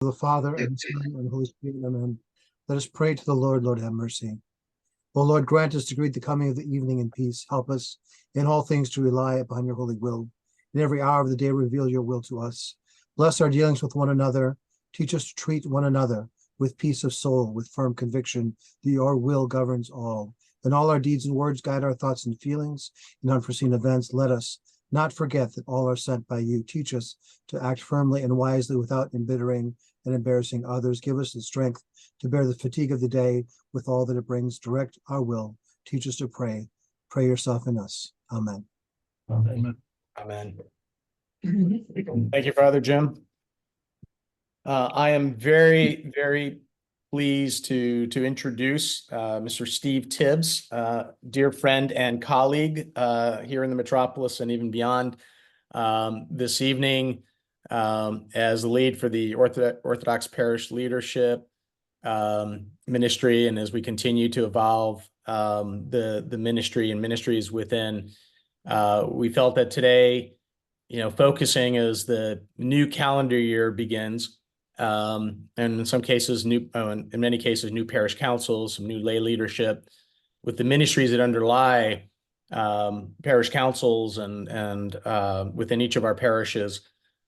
The Father, and the Son, and the Holy Spirit. Amen. Let us pray to the Lord. Lord, have mercy. O Lord, grant us to greet the coming of the evening in peace. Help us in all things to rely upon your holy will. In every hour of the day, reveal your will to us. Bless our dealings with one another. Teach us to treat one another with peace of soul, with firm conviction that your will governs all. In all our deeds and words, guide our thoughts and feelings. In unforeseen events, let us not forget that all are sent by you. Teach us to act firmly and wisely without embittering and embarrassing others. Give us the strength to bear the fatigue of the day with all that it brings. Direct our will. Teach us to pray. Pray yourself in us. Amen. Amen. Amen. Thank you, Father Jim. I am very, very pleased to introduce Mr. Steve Tibbs, dear friend and colleague here in the metropolis and even beyond this evening as the lead for the Orthodox Parish Leadership Ministry, and as we continue to evolve the ministry and ministries within, we felt that today, focusing as the new calendar year begins, and in some cases, in many cases, new parish councils, some new lay leadership, with the ministries that underlie parish councils and within each of our parishes,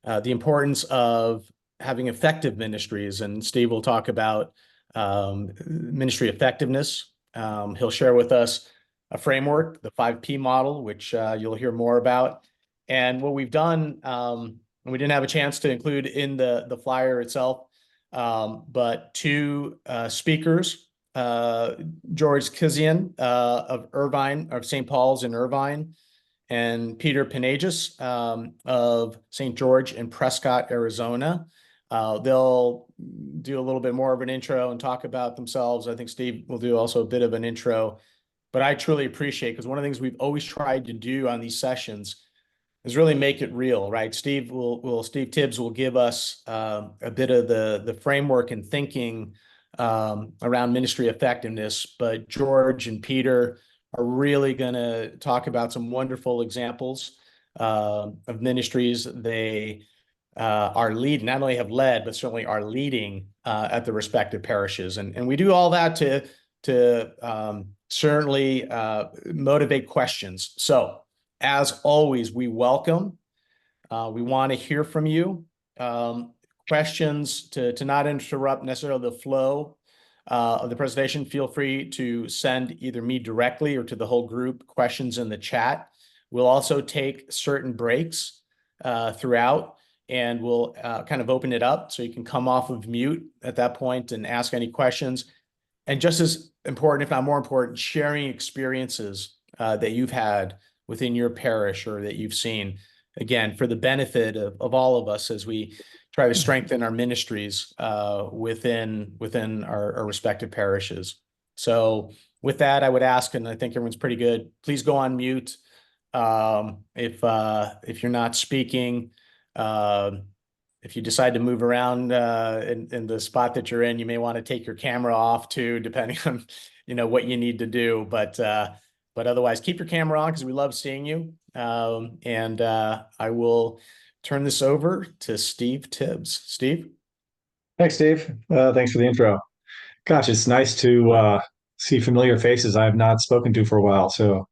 the importance of having effective ministries. And Steve will talk about ministry effectiveness. He'll share with us a framework, the 5P model, which you'll hear more about. And what we've done, and we didn't have a chance to include in the flyer itself, but two speakers, George Kizian of Irvine, of St. Paul's in Irvine, and Peter Panagis of St. George in Prescott, Arizona. They'll do a little bit more of an intro and talk about themselves. I think Steve will do also a bit of an intro, but I truly appreciate, because one of the things we've always tried to do on these sessions is really make it real, right? Steve Tibbs will give us a bit of the framework and thinking around ministry effectiveness, but George and Peter are really going to talk about some wonderful examples of ministries they are leading, not only have led, but certainly are leading at the respective parishes. And we do all that to certainly motivate questions. So, as always, we welcome. We want to hear from you. Questions to not interrupt necessarily the flow of the presentation. Feel free to send either me directly or to the whole group questions in the chat. We'll also take certain breaks throughout, and we'll kind of open it up so you can come off of mute at that point and ask any questions. And just as important, if not more important, sharing experiences that you've had within your parish or that you've seen, again, for the benefit of all of us as we try to strengthen our ministries within our respective parishes. So with that, I would ask, and I think everyone's pretty good, please go on mute if you're not speaking. If you decide to move around in the spot that you're in, you may want to take your camera off too, depending on what you need to do. But otherwise, keep your camera on because we love seeing you. And I will turn this over to Steve Tibbs. Steve? Thanks, Dave. Thanks for the intro. Gosh, it's nice to see familiar faces I have not spoken to for a while. So,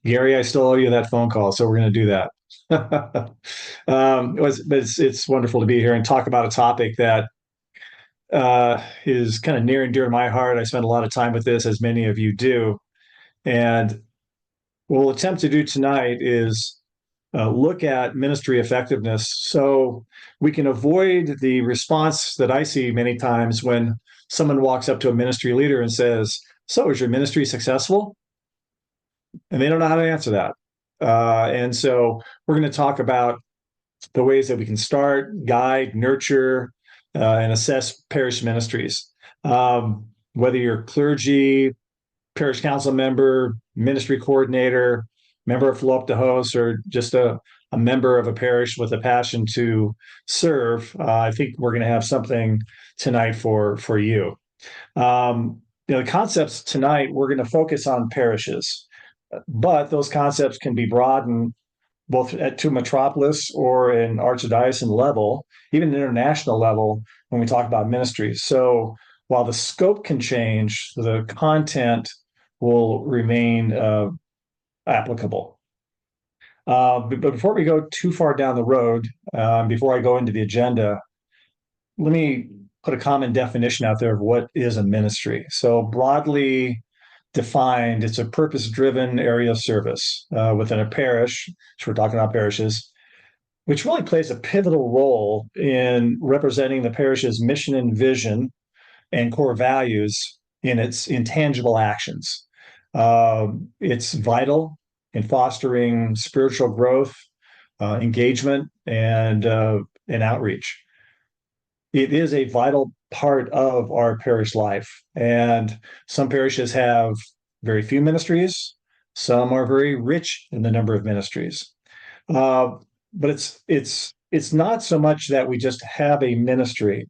Gary, I still owe you that phone call, so we're going to do that. It's wonderful to be here and talk about a topic that is kind of near and dear to my heart. I spend a lot of time with this, as many of you do. And what we'll attempt to do tonight is look at ministry effectiveness so we can avoid the response that I see many times when someone walks up to a ministry leader and says, "So, is your ministry successful?" And they don't know how to answer that. And so we're going to talk about the ways that we can start, guide, nurture, and assess parish ministries. Whether you're clergy, parish council member, ministry coordinator, member of Flow Up to Host, or just a member of a parish with a passion to serve, I think we're going to have something tonight for you. The concepts tonight, we're going to focus on parishes, but those concepts can be broadened both to metropolis or an archdiocesan level. even international level when we talk about ministries. So while the scope can change, the content will remain applicable. But before we go too far down the road, before I go into the agenda, let me put a common definition out there of what is a ministry. So broadly defined, it's a purpose-driven area of service within a parish, so we're talking about parishes, which really plays a pivotal role in representing the parish's mission and vision and core values in its intangible actions. It's vital in fostering spiritual growth, engagement, and outreach. It is a vital part of our parish life, and some parishes have very few ministries. Some are very rich in the number of ministries. But it's not so much that we just have a ministry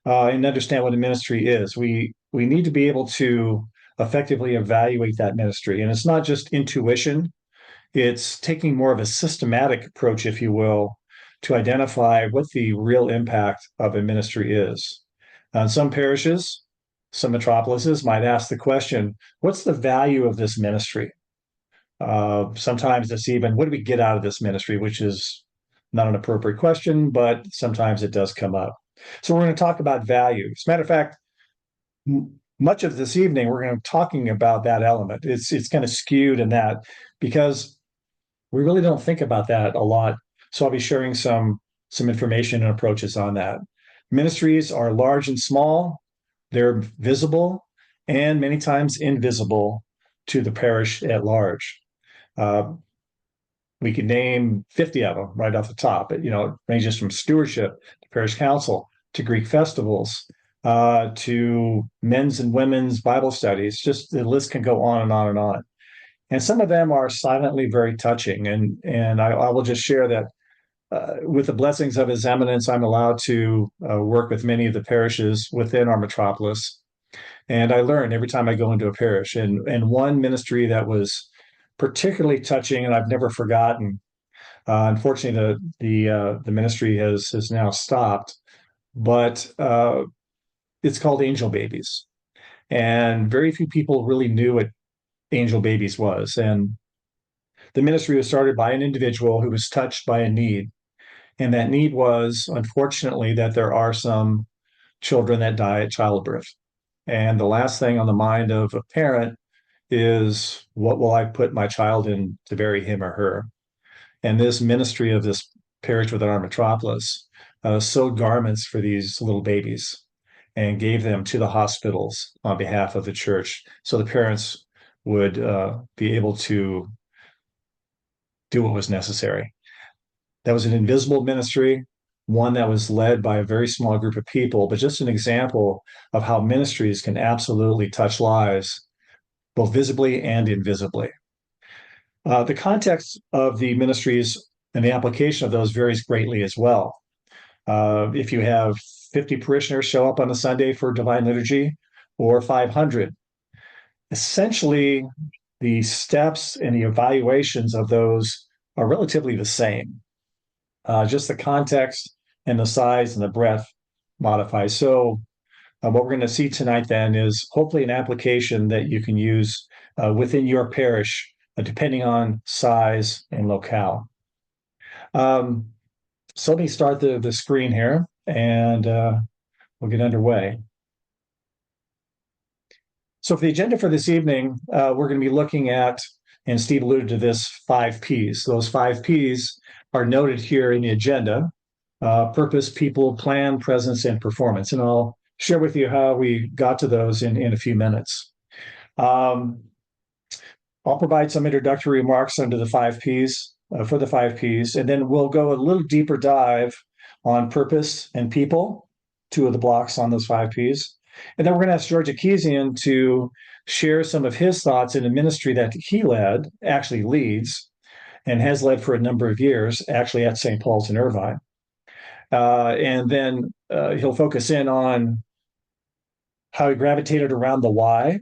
and understand what a ministry is. We need to be able to effectively evaluate that ministry, and it's not just intuition. It's taking more of a systematic approach, if you will, to identify what the real impact of a ministry is. Some parishes, some metropolises might ask the question, what's the value of this ministry? Sometimes it's even, what do we get out of this ministry, which is not an appropriate question, but sometimes it does come up. So we're going to talk about value. As a matter of fact, much of this evening, we're going to be talking about that element. It's kind of skewed in that because we really don't think about that a lot. So I'll be sharing some information and approaches on that. Ministries are large and small. They're visible and many times invisible to the parish at large. We can name 50 of them right off the top. It ranges from stewardship to parish council to Greek festivals to men's and women's Bible studies. Just the list can go on and on and on. And some of them are silently very touching. And I will just share that with the blessings of His Eminence, I'm allowed to work with many of the parishes within our metropolis. And I learn every time I go into a parish. And one ministry that was particularly touching, and I've never forgotten. Unfortunately, the ministry has now stopped, but it's called Angel Babies, and very few people really knew what Angel Babies was. And the ministry was started by an individual who was touched by a need, and that need was, unfortunately, that there are some children that die at childbirth, and the last thing on the mind of a parent is, what will I put my child in to bury him or her? And this ministry of this parish within our metropolis sewed garments for these little babies and gave them to the hospitals on behalf of the church, so the parents would be able to do what was necessary. That was an invisible ministry, one that was led by a very small group of people, but just an example of how ministries can absolutely touch lives, both visibly and invisibly. The context of the ministries and the application of those varies greatly as well. If you have 50 parishioners show up on a Sunday for Divine Liturgy, or 500, essentially the steps and the evaluations of those are relatively the same. Just the context and the size and the breadth modify. So what we're going to see tonight then is hopefully an application that you can use within your parish, depending on size and locale. So let me start the screen here, and we'll get underway. So for the agenda for this evening, we're going to be looking at, and Steve alluded to this, 5 Ps. Those 5 Ps are noted here in the agenda: purpose, people, plan, presence, and performance. And I'll share with you how we got to those in a few minutes. I'll provide some introductory remarks under the 5 Ps, for the 5 Ps, and then we'll go a little deeper dive on purpose and people, 2 of the blocks on those 5 Ps. And then we're going to ask George Akisian to share some of his thoughts in a ministry that he led, actually leads, and has led for a number of years, actually at St. Paul's in Irvine. And then he'll focus in on how he gravitated around the why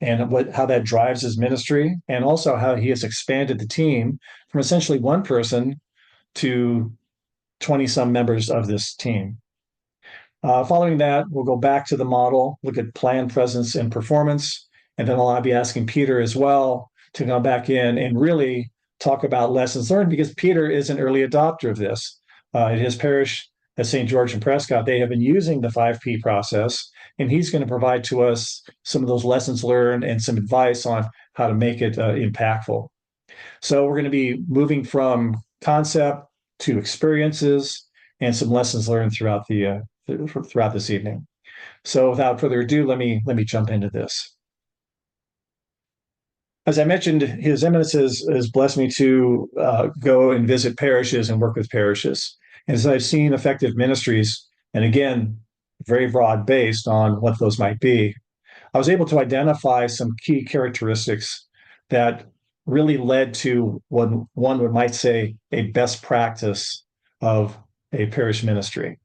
and how that drives his ministry, and also how he has expanded the team from essentially one person to 20-some members of this team. Following that, we'll go back to the model, look at plan, presence, and performance. And then I'll be asking Peter as well to come back in and really talk about lessons learned, because Peter is an early adopter of this. In his parish at St. George and Prescott, they have been using the 5P process, and he's going to provide to us some of those lessons learned and some advice on how to make it impactful. So we're going to be moving from concept to experiences and some lessons learned throughout this evening. So without further ado, let me jump into this. As I mentioned, His Eminence has blessed me to go and visit parishes and work with parishes. And as I've seen effective ministries, and again, very broad based on what those might be, I was able to identify some key characteristics that really led to what one might say a best practice of a parish ministry.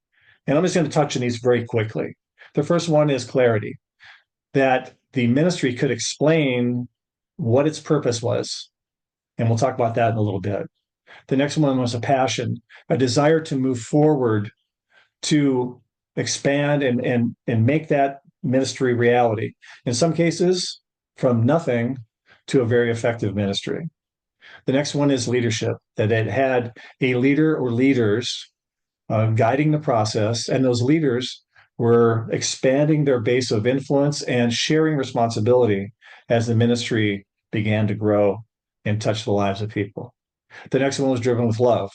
And I'm just going to touch on these very quickly. The first one is clarity, that the ministry could explain what its purpose was. And we'll talk about that in a little bit. The next one was a passion, a desire to move forward, to expand and make that ministry reality. In some cases, from nothing to a very effective ministry. The next one is leadership, that it had a leader or leaders guiding the process, and those leaders were expanding their base of influence and sharing responsibility as the ministry began to grow and touch the lives of people. The next one was driven with love,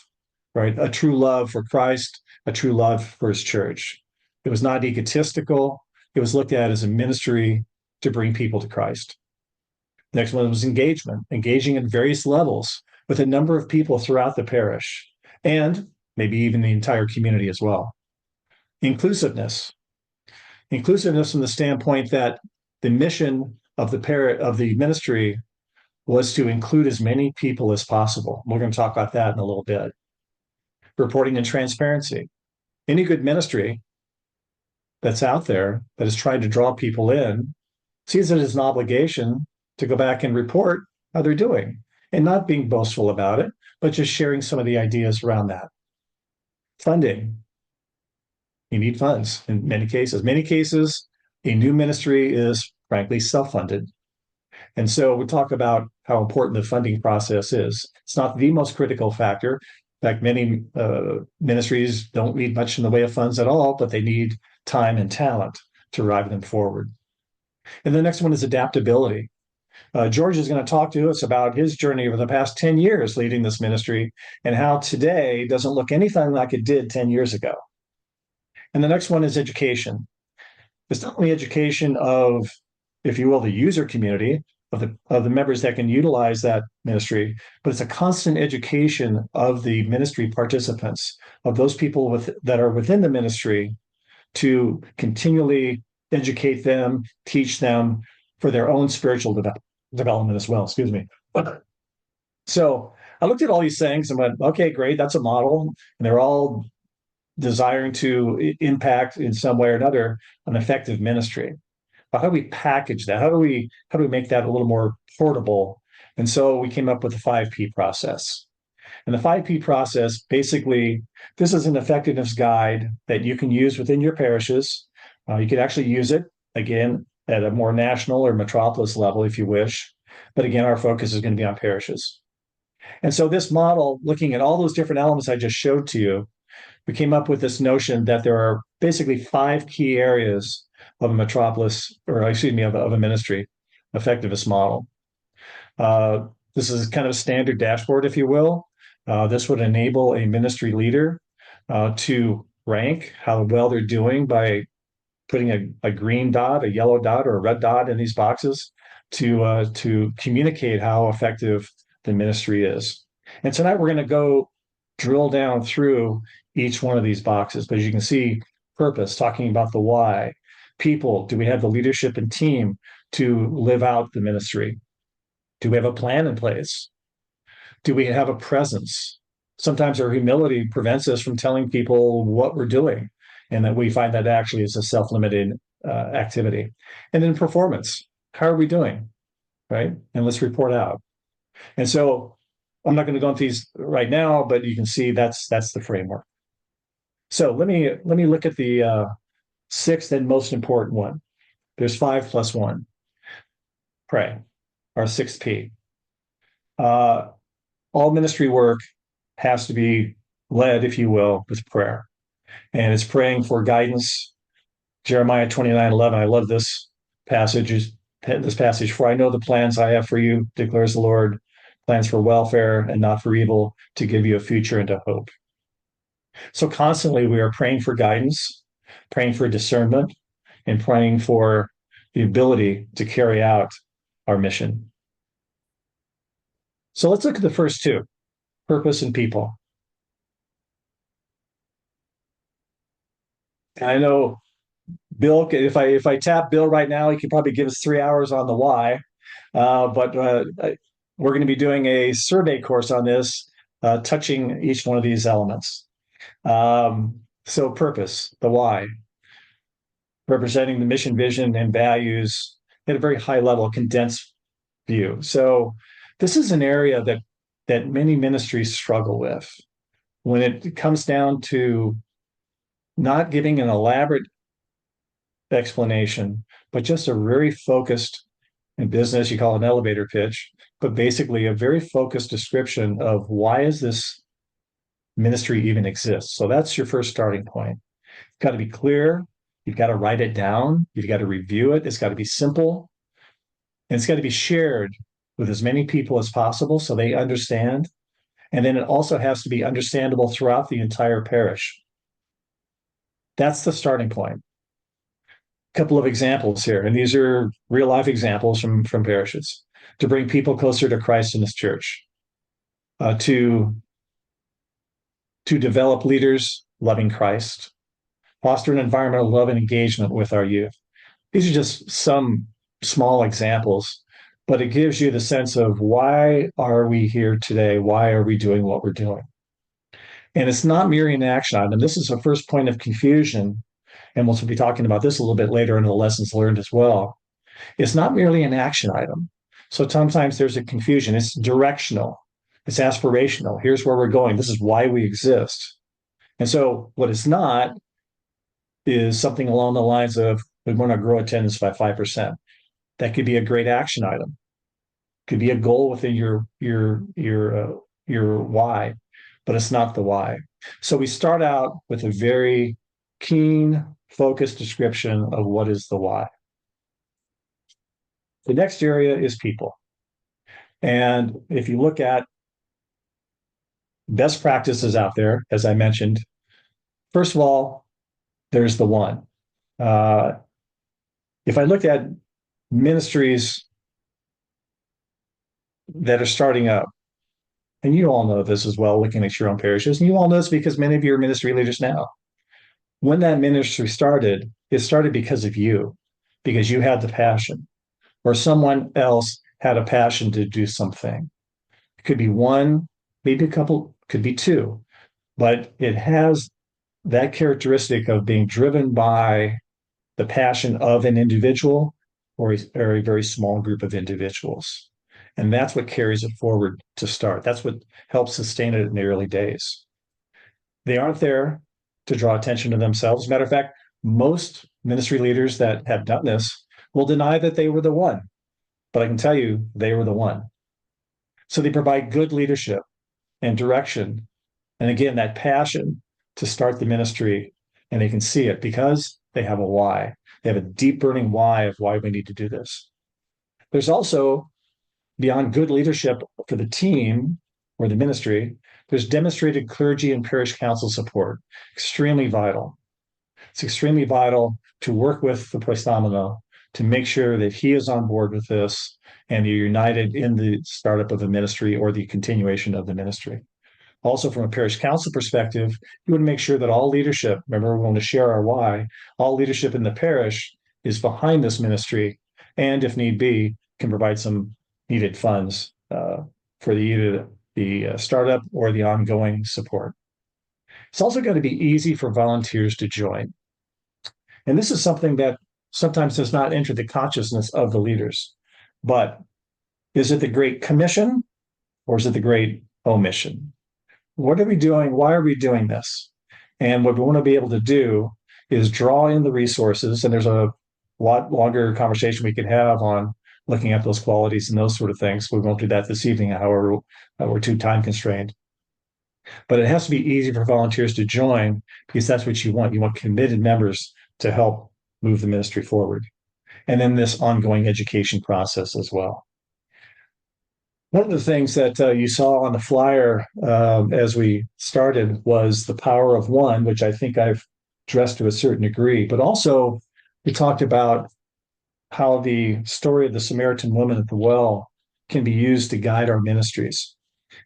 right? A true love for Christ, a true love for his church. It was not egotistical. It was looked at as a ministry to bring people to Christ. The next one was engagement, engaging at various levels with a number of people throughout the parish and maybe even the entire community as well. Inclusiveness from the standpoint that the mission of the ministry was to include as many people as possible. We're going to talk about that in a little bit. Reporting and transparency. Any good ministry that's out there that is trying to draw people in sees it as an obligation to go back and report how they're doing, and not being boastful about it, but just sharing some of the ideas around that. Funding. You need funds in many cases. Many cases, a new ministry is frankly self-funded. And so we talk about how important the funding process is. It's not the most critical factor. In fact, many ministries don't need much in the way of funds at all, but they need time and talent to drive them forward. And the next one is adaptability. George is going to talk to us about his journey over the past 10 years leading this ministry and how today doesn't look anything like it did 10 years ago. And the next one is education. It's not only education of, if you will, the user community of the members that can utilize that ministry, but it's a constant education of the ministry participants, of those people that are within the ministry, to continually educate them, teach them for their own spiritual development as well. Excuse me. So I looked at all these things and went, okay, great, that's a model, and they're all desiring to impact in some way or another an effective ministry. But how do we package that? How do we make that a little more portable? And so we came up with the 5P process. And the 5P process, basically, this is an effectiveness guide that you can use within your parishes. You can actually use it, again, at a more national or metropolis level if you wish. But again, our focus is going to be on parishes. And so this model, looking at all those different elements I just showed to you, we came up with this notion that there are basically 5 key areas of a metropolis, or excuse me, of a ministry effectiveness model. This is kind of a standard dashboard, if you will. This would enable a ministry leader to rank how well they're doing by putting a green dot, a yellow dot, or a red dot in these boxes to communicate how effective the ministry is. And tonight we're going to go drill down through each one of these boxes. But as you can see, purpose, talking about the why. People, do we have the leadership and team to live out the ministry? Do we have a plan in place? Do we have a presence? Sometimes our humility prevents us from telling people what we're doing, and that we find that actually is a self-limited activity. And then performance. How are we doing? Right? And let's report out. And so I'm not going to go into these right now, but you can see that's the framework. So let me look at the sixth and most important one. There's 5+1. Pray, our sixth P. All ministry work has to be led, if you will, with prayer. And it's praying for guidance. Jeremiah 29:11. I love this passage. For I know the plans I have for you, declares the Lord, plans for welfare and not for evil, to give you a future and a hope. So constantly we are praying for guidance, praying for discernment, and praying for the ability to carry out our mission. So let's look at the first two, purpose and people. And I know Bill, if I tap Bill right now, he could probably give us 3 hours on the why. But we're going to be doing a survey course on this, touching each one of these elements. So purpose, the why, representing the mission, vision, and values at a very high level, condensed view. So this is an area that many ministries struggle with when it comes down to not giving an elaborate explanation, but just a very focused, in business, you call it an elevator pitch, but basically a very focused description of why is this ministry even exists. So that's your first starting point. It's got to be clear. You've got to write it down. You've got to review it. It's got to be simple. And it's got to be shared with as many people as possible so they understand. And then it also has to be understandable throughout the entire parish. That's the starting point. A couple of examples here, and these are real life examples from parishes, to bring people closer to Christ in this church, to develop leaders loving Christ, foster an environment of love and engagement with our youth. These are just some small examples, but it gives you the sense of why are we here today? Why are we doing what we're doing? And it's not merely an action item. This is a first point of confusion, and we'll be talking about this a little bit later in the lessons learned as well. It's not merely an action item. So sometimes there's a confusion. It's directional. It's aspirational. Here's where we're going. This is why we exist. And so what it's not is something along the lines of, we want to grow attendance by 5%. That could be a great action item. Could be a goal within your why, but it's not the why. So we start out with a very keen, focused description of what is the why. The next area is people. And if you look at best practices out there, as I mentioned, first of all, there's the one. If I look at ministries that are starting up, and you all know this as well, looking at your own parishes, and you all know this because many of you are ministry leaders now. When that ministry started, it started because of you, because you had the passion, or someone else had a passion to do something. It could be one, maybe a couple, could be two, but it has that characteristic of being driven by the passion of an individual or a very small group of individuals. And that's what carries it forward to start. That's what helps sustain it in the early days. They aren't there to draw attention to themselves. Matter of fact, most ministry leaders that have done this will deny that they were the one. But I can tell you, they were the one. So they provide good leadership and direction. And again, that passion to start the ministry, and they can see it because they have a why. They have a deep burning why of why we need to do this. There's also, beyond good leadership for the team or the ministry, there's demonstrated clergy and parish council support. Extremely vital. It's extremely vital to work with the proistamino to make sure that he is on board with this and you're united in the startup of the ministry or the continuation of the ministry. Also, from a parish council perspective, you want to make sure that all leadership, remember, we want to share our why, all leadership in the parish is behind this ministry, and if need be, can provide some needed funds for either the startup or the ongoing support. It's also got to be easy for volunteers to join. And this is something that sometimes does not enter the consciousness of the leaders. But is it the Great Commission or is it the Great Omission? What are we doing? Why are we doing this? And what we want to be able to do is draw in the resources, and there's a lot longer conversation we could have on looking at those qualities and those sort of things. We won't do that this evening, however, we're too time constrained. But it has to be easy for volunteers to join because that's what you want. You want committed members to help move the ministry forward. And then this ongoing education process as well. One of the things that you saw on the flyer as we started was the power of one, which I think I've addressed to a certain degree, but also we talked about how the story of the Samaritan woman at the well can be used to guide our ministries.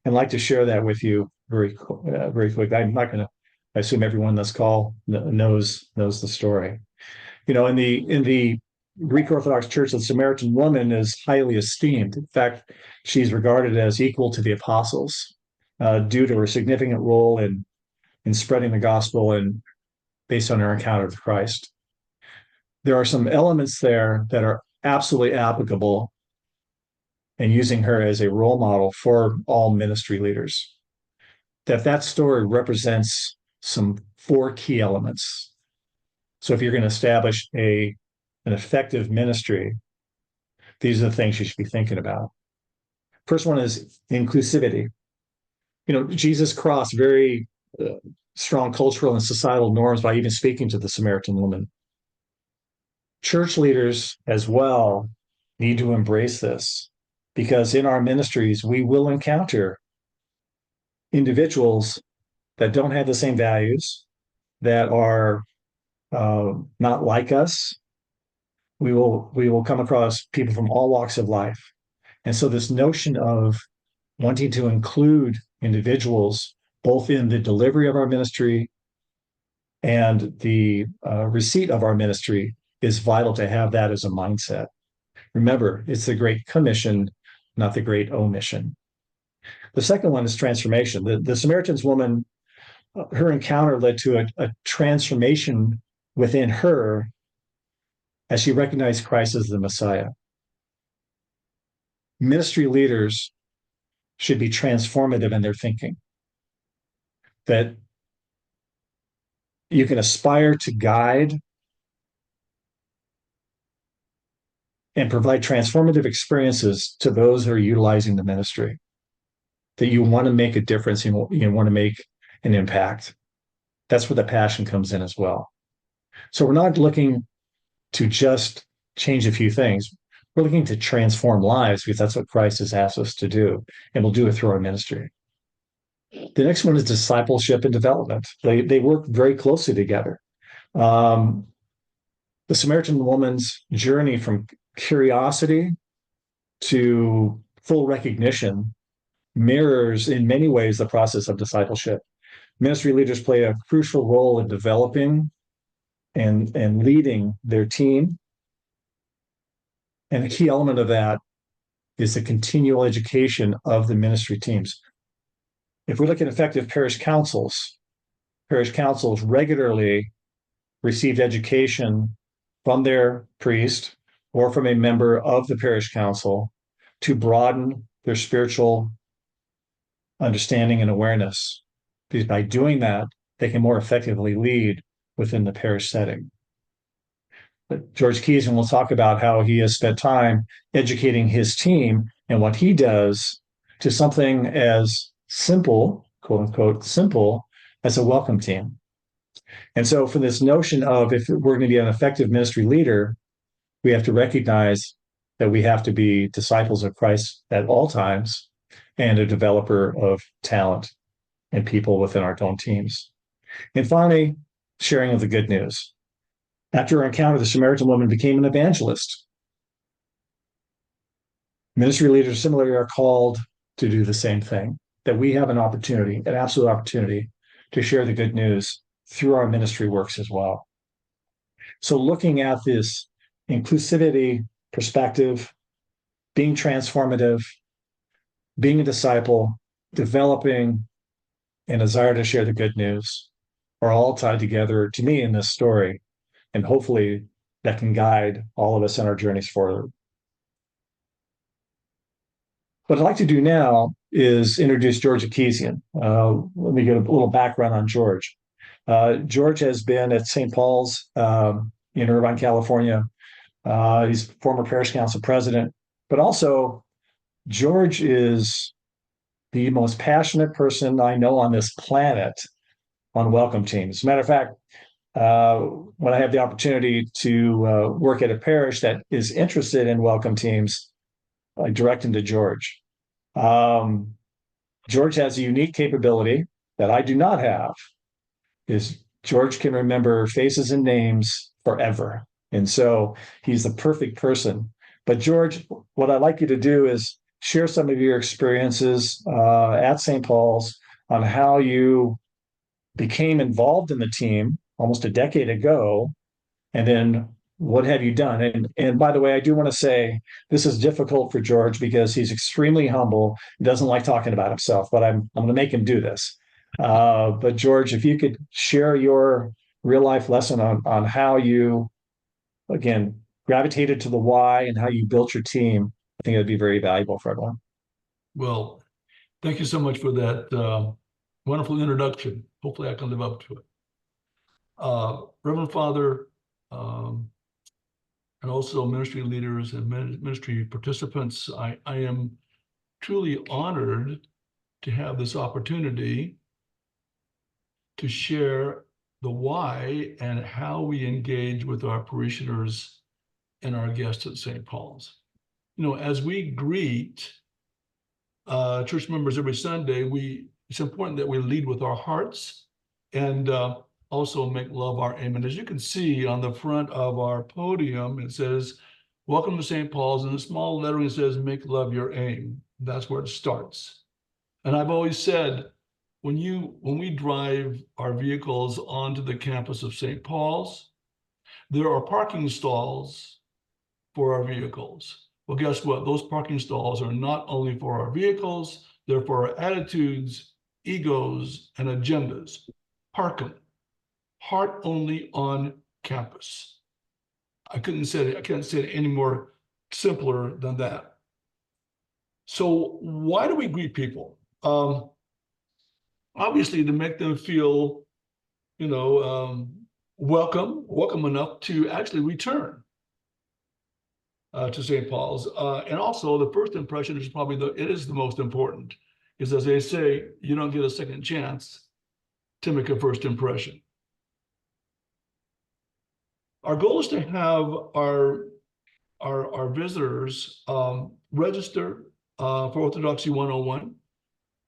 I'd like to share that with you very quickly. I'm not going to. I assume everyone on this call knows the story. You know, in the Greek Orthodox Church, the Samaritan woman is highly esteemed. In fact, she's regarded as equal to the apostles due to her significant role in spreading the gospel and based on her encounter with Christ. There are some elements there that are absolutely applicable and using her as a role model for all ministry leaders. That story represents some 4 key elements. So if you're going to establish an effective ministry, these are the things you should be thinking about. First one is inclusivity. You know, Jesus crossed very strong cultural and societal norms by even speaking to the Samaritan woman. Church leaders as well need to embrace this because in our ministries, we will encounter individuals that don't have the same values, that are not like us. We will come across people from all walks of life. And so this notion of wanting to include individuals both in the delivery of our ministry and the receipt of our ministry is vital to have that as a mindset. Remember, it's the Great Commission, not the Great Omission. The second one is transformation. The Samaritan's woman, her encounter led to a transformation within her as she recognized Christ as the Messiah. Ministry leaders should be transformative in their thinking. That you can aspire to guide and provide transformative experiences to those who are utilizing the ministry. That you want to make a difference, you want to make an impact. That's where the passion comes in as well. So we're not looking to just change a few things. We're looking to transform lives because that's what Christ has asked us to do, and we'll do it through our ministry. The next one is discipleship and development. They work very closely together. The Samaritan woman's journey from curiosity to full recognition mirrors in many ways the process of discipleship. Ministry leaders play a crucial role in developing and leading their team. And a key element of that is the continual education of the ministry teams. If we look at effective parish councils regularly receive education from their priest or from a member of the parish council to broaden their spiritual understanding and awareness. Because by doing that, they can more effectively lead within the parish setting. But George Keeson will talk about how he has spent time educating his team and what he does to something as simple, quote unquote, simple as a welcome team. And so for this notion of if we're going to be an effective ministry leader, we have to recognize that we have to be disciples of Christ at all times and a developer of talent and people within our own teams. And finally, sharing of the good news. After her encounter, the Samaritan woman became an evangelist. Ministry leaders similarly are called to do the same thing, that we have an opportunity, an absolute opportunity to share the good news through our ministry works as well. So looking at this inclusivity perspective, being transformative, being a disciple, developing, and desire to share the good news are all tied together to me in this story. And hopefully that can guide all of us in our journeys forward. What I'd like to do now is introduce George Akesian. Let me get a little background on George. George has been at St. Paul's in Irvine, California. He's former parish council president, but also George is the most passionate person I know on this planet on welcome teams. As a matter of fact, when I have the opportunity to work at a parish that is interested in welcome teams, I direct them to George. George has a unique capability that I do not have, is George can remember faces and names forever. And so he's the perfect person. But George, what I'd like you to do is share some of your experiences at St. Paul's on how you became involved in the team almost a decade ago, and then what have you done? And by the way, I do want to say this is difficult for George because he's extremely humble, doesn't like talking about himself, but I'm going to make him do this. But George, if you could share your real life lesson on how you, again, gravitated to the why and how you built your team, I think it'd be very valuable for everyone. Well, thank you so much for that wonderful introduction. Hopefully I can live up to it. Reverend Father, and also ministry leaders and ministry participants, I am truly honored to have this opportunity to share the why and how we engage with our parishioners and our guests at St. Paul's. You know, as we greet church members every Sunday, it's important that we lead with our hearts and also make love our aim. And as you can see on the front of our podium, it says, "Welcome to St. Paul's." And the small lettering says, "Make love your aim." That's where it starts. And I've always said, when we drive our vehicles onto the campus of St. Paul's, there are parking stalls for our vehicles. Well, guess what? Those parking stalls are not only for our vehicles, they're for our attitudes, egos, and agendas. Park them. Heart only on campus. I can't say it any more simpler than that. So why do we greet people? Obviously to make them feel, welcome enough to actually return to St. Paul's. And also the first impression is probably it is the most important, because as they say, you don't get a second chance to make a first impression. Our goal is to have our visitors register for Orthodoxy 101,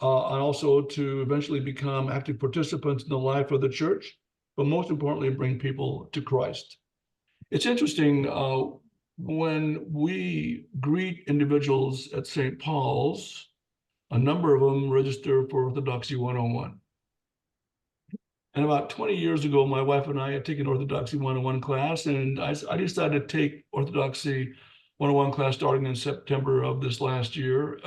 and also to eventually become active participants in the life of the church, but most importantly, bring people to Christ. It's interesting, when we greet individuals at St. Paul's, a number of them register for Orthodoxy 101. And about 20 years ago, my wife and I had taken Orthodoxy 101 class, and I decided to take Orthodoxy 101 class starting in September of this last year,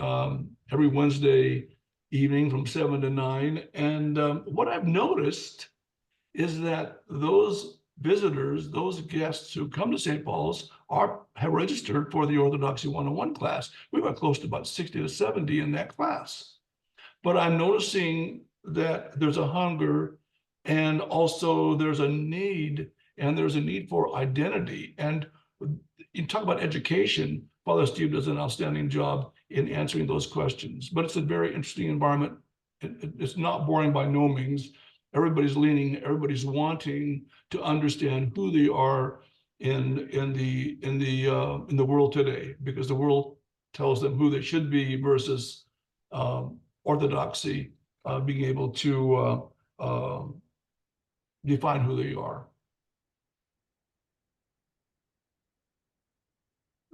every Wednesday evening from 7 to 9. And what I've noticed is that those visitors, those guests who come to St. Paul's have registered for the Orthodoxy 101 class. We were close to about 60 to 70 in that class. But I'm noticing that there's a hunger, and also there's a need, for identity. And you talk about education, Father Steve does an outstanding job in answering those questions. But it's a very interesting environment. It's not boring by no means. Everybody's everybody's wanting to understand who they are in the world today, because the world tells them who they should be versus orthodoxy being able to define who they are.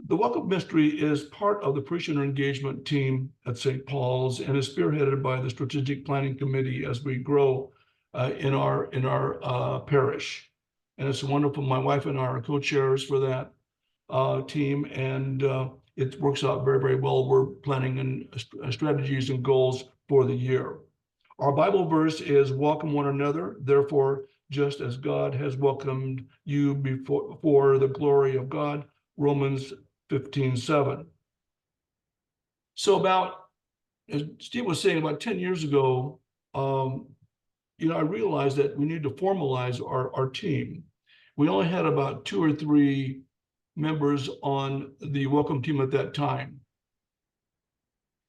The Welcome Mystery is part of the parishioner engagement team at St. Paul's and is spearheaded by the Strategic Planning Committee as we grow in our parish. And it's wonderful. My wife and I are co-chairs for that team, and it works out very, very well. We're planning strategies and goals for the year. Our Bible verse is welcome one another, therefore, just as God has welcomed you before the glory of God, Romans 15:7. So as Steve was saying, about 10 years ago, I realized that we need to formalize our team. We only had about 2 or 3 members on the welcome team at that time.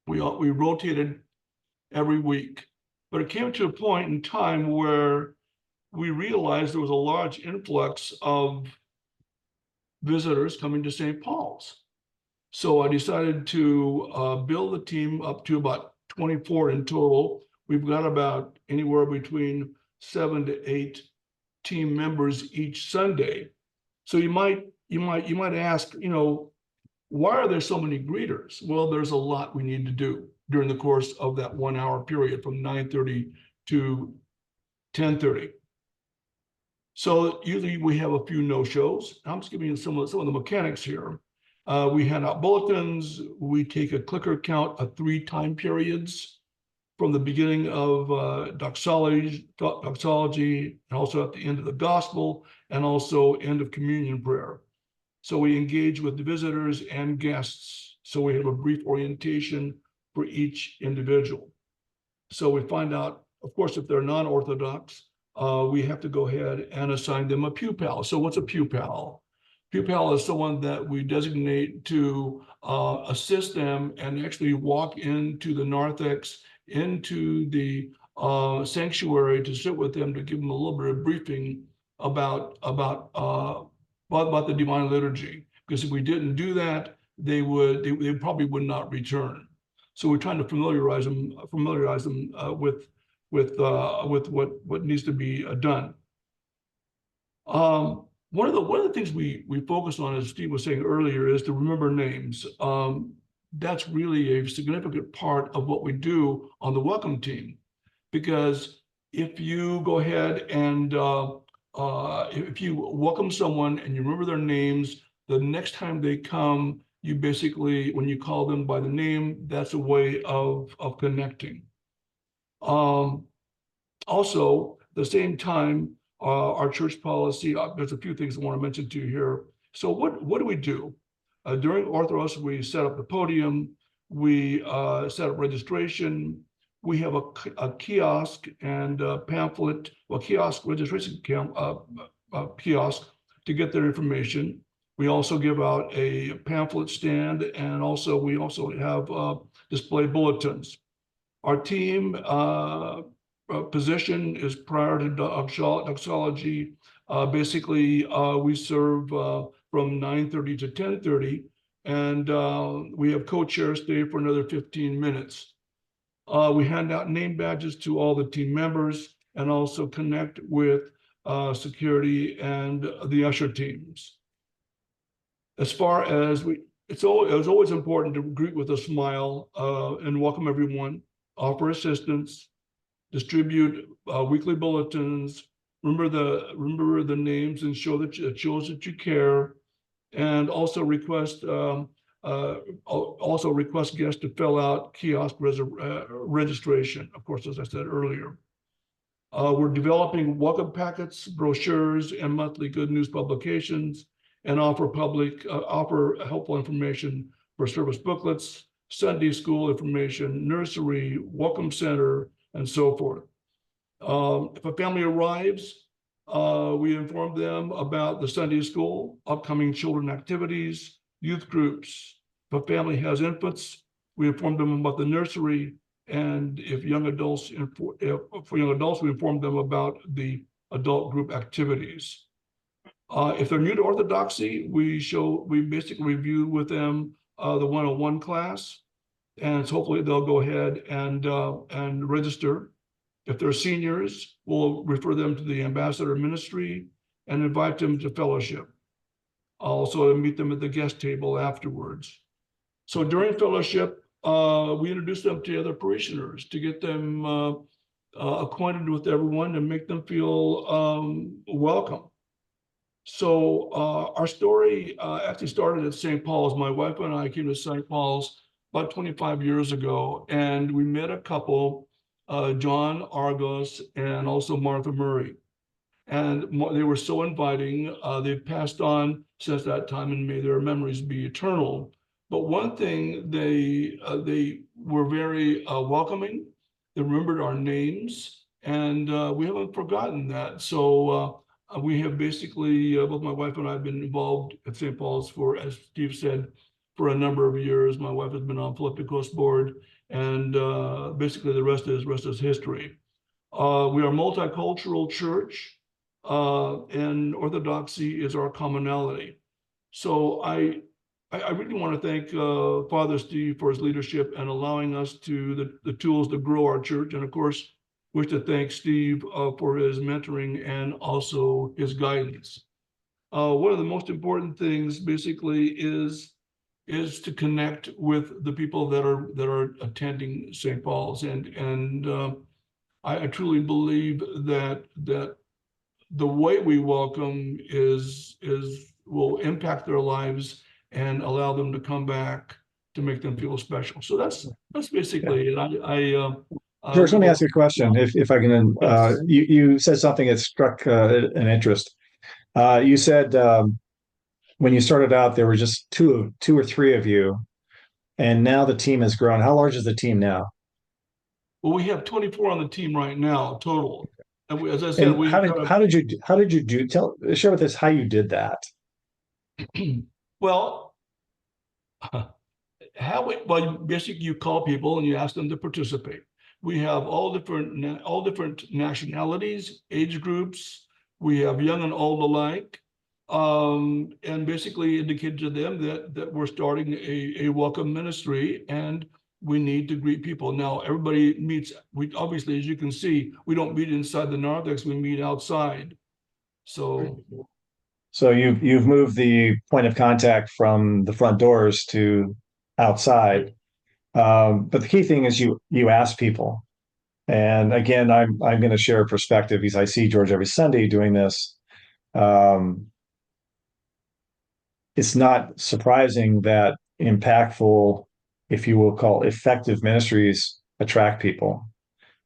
We rotated every week, but it came to a point in time where we realized there was a large influx of visitors coming to St. Paul's. So I decided to build the team up to about 24 in total. We've got about anywhere between 7 to 8 team members each Sunday. So you might ask, why are there so many greeters? Well, there's a lot we need to do during the course of that 1 hour period from 9:30 to 10:30. So usually we have a few no-shows. I'm just giving you some of the mechanics here. We hand out bulletins. We take a clicker count of 3 time periods from the beginning of doxology, and also at the end of the gospel, and also end of communion prayer. So we engage with the visitors and guests. So we have a brief orientation for each individual. So we find out, of course, if they're non-Orthodox, we have to go ahead and assign them a pew pal. So what's a pew pal? Pew pal is someone that we designate to assist them and actually walk into the narthex, into the sanctuary to sit with them, to give them a little bit of briefing about the divine liturgy. Because if we didn't do that, they probably would not return. So we're trying to familiarize them with what needs to be done. One of the things we focus on, as Steve was saying earlier, is to remember names. That's really a significant part of what we do on the welcome team, because if you go ahead and if you welcome someone and you remember their names, the next time they come, you basically, when you call them by the name, that's a way of connecting. Also, at the same time, our church policy, there's a few things I want to mention to you here. So what do we do? During Orthros, we set up the podium, we set up registration, we have a kiosk and a pamphlet, kiosk registration kiosk to get their information. We also give out a pamphlet stand, and we also have display bulletins. Our team position is prior to doxology. Basically, we serve from 9:30 to 10:30, and we have co-chairs stay for another 15 minutes. We hand out name badges to all the team members and also connect with security and the usher teams. As far as it was always important to greet with a smile and welcome everyone, offer assistance, distribute weekly bulletins, remember the names and it shows that you care, and also request guests to fill out kiosk registration, of course, as I said earlier. We're developing welcome packets, brochures, and monthly good news publications, and offer helpful information for service booklets, Sunday school information, nursery, welcome center, and so forth. If a family arrives, we inform them about the Sunday school, upcoming children activities, youth groups. If a family has infants, we inform them about the nursery, and for young adults, we inform them about the adult group activities. If they're new to Orthodoxy, we basically review with them the 101 class, and so hopefully they'll go ahead and register. If they're seniors, we'll refer them to the ambassador ministry and invite them to fellowship. Also meet them at the guest table afterwards. So during fellowship, we introduce them to other parishioners to get them acquainted with everyone and make them feel welcome. So our story actually started at St. Paul's. My wife and I came to St. Paul's about 25 years ago, and we met a couple, John Argos and also Martha Murray. And they were so inviting. They've passed on since that time, and may their memories be eternal. But one thing, they were very welcoming. They remembered our names, and we haven't forgotten that. So we have basically, both my wife and I have been involved at St. Paul's for, as Steve said, for a number of years. My wife has been on Philippi Coast Board, and basically the rest is history. We are a multicultural church, and orthodoxy is our commonality. So I really want to thank Father Steve for his leadership and allowing us the tools to grow our church. And of course, wish to thank Steve for his mentoring and also his guidance. One of the most important things basically is to connect with the people that are attending St. Paul's, and I truly believe that the way we welcome will impact their lives and allow them to come back to make them feel special. So that's basically it. George, let me ask you a question, if I can. Yes. You said something that struck an interest. You said when you started out, there were just two or three of you, and now the team has grown. How large is the team now? Well, we have 24 on the team right now total. And as I said, And how did you share with us how you did that? Well, basically you call people and you ask them to participate. We have all different nationalities, age groups. We have young and old alike, and basically indicated to them that we're starting a welcome ministry and we need to greet people. Now everybody meets. We obviously, as you can see, we don't meet inside the narthex. We meet outside. So You've moved the point of contact from the front doors to outside. But the key thing is you ask people. And again, I'm going to share a perspective because I see George every Sunday doing this. It's not surprising that impactful, if you will call effective ministries, attract people.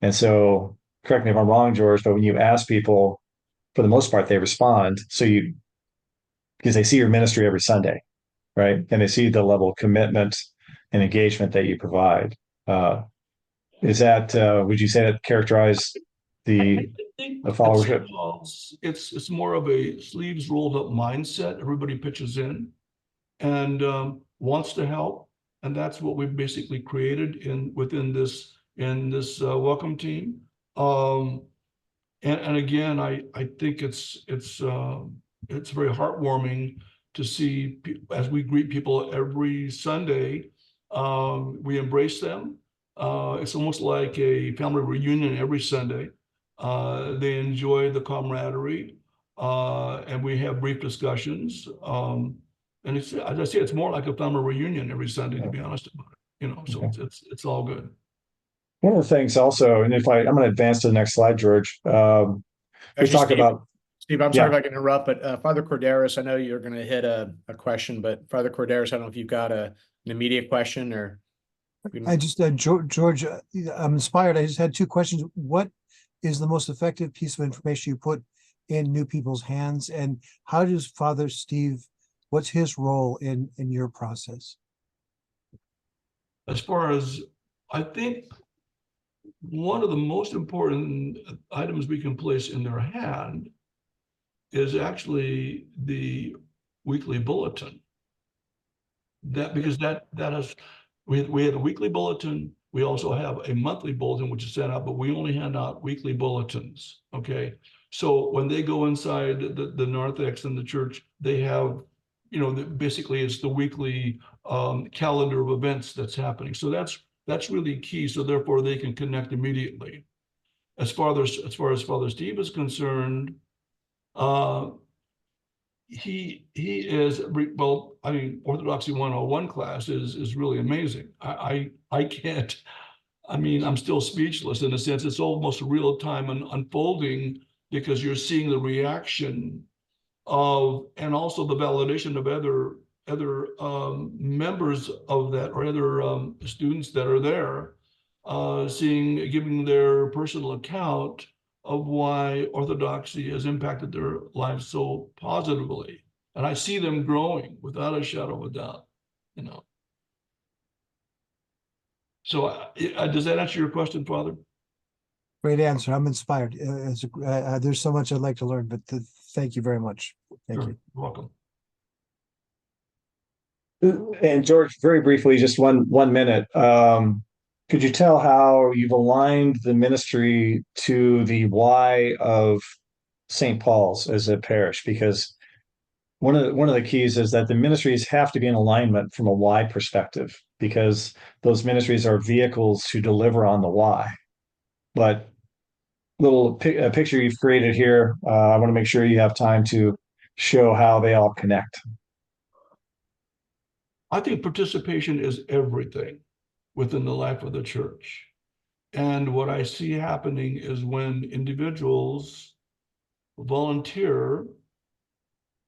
And so, correct me if I'm wrong, George, but when you ask people, for the most part, they respond. Because they see your ministry every Sunday, right? And they see the level of commitment and engagement that you provide. Is that, would you say that characterize I think the followership? it's more of a sleeves rolled up mindset. Everybody pitches in and wants to help, and that's what we've basically created within this welcome team. And again, I think it's very heartwarming to see as we greet people every Sunday. We embrace them. It's almost like a family reunion every Sunday. They enjoy the camaraderie, and we have brief discussions. And it's, as I say, it's more like a family reunion every Sunday, to be honest about it. So Okay. it's all good. One of the things also, and I'm going to advance to the next slide, George. We Actually, talk about Steve, I'm sorry if I can interrupt, but Father Corderis, I know you're going to hit a question, but Father Corderis, I don't know if you've got an immediate question or. I just, George, I'm inspired. I just had two questions. What is the most effective piece of information you put in new people's hands? And how does Father Steve, what's his role in your process? As far as, I think one of the most important items we can place in their hand is actually the weekly bulletin. Because that has, we have a weekly bulletin. We also have a monthly bulletin, which is sent out, but we only hand out weekly bulletins. Okay. So when they go inside the narthex in the church, they have, basically it's the weekly calendar of events that's happening. So that's really key. So therefore they can connect immediately. As far as Father Steve is concerned, he is, well, I mean, Orthodoxy 101 class is really amazing. I can't, I mean, I'm still speechless in a sense. It's almost real time and unfolding because you're seeing the reaction of, and also the validation of other members of that, or other students that are there, giving their personal account of why Orthodoxy has impacted their lives so positively. And I see them growing without a shadow of a doubt, So does that answer your question, Father? Great answer. I'm inspired. There's so much I'd like to learn, but thank you very much. Thank Sure. you. You're welcome. And George, very briefly, just one minute. Could you tell how you've aligned the ministry to the why of St. Paul's as a parish? Because one of the keys is that the ministries have to be in alignment from a why perspective, because those ministries are vehicles to deliver on the why. But a picture you've created here, I want to make sure you have time to show how they all connect. I think participation is everything within the life of the church. And what I see happening is when individuals volunteer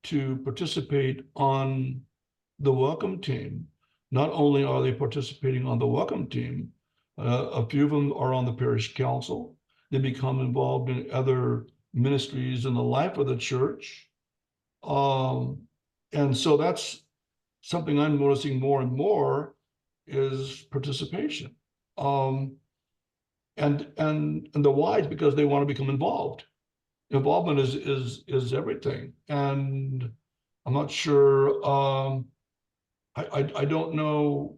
to participate on the welcome team, not only are they participating on the welcome team, a few of them are on the parish council. They become involved in other ministries in the life of the church. And so that's something I'm noticing more and more is participation. And the why is because they want to become involved. Involvement is everything. And I'm not sure, I don't know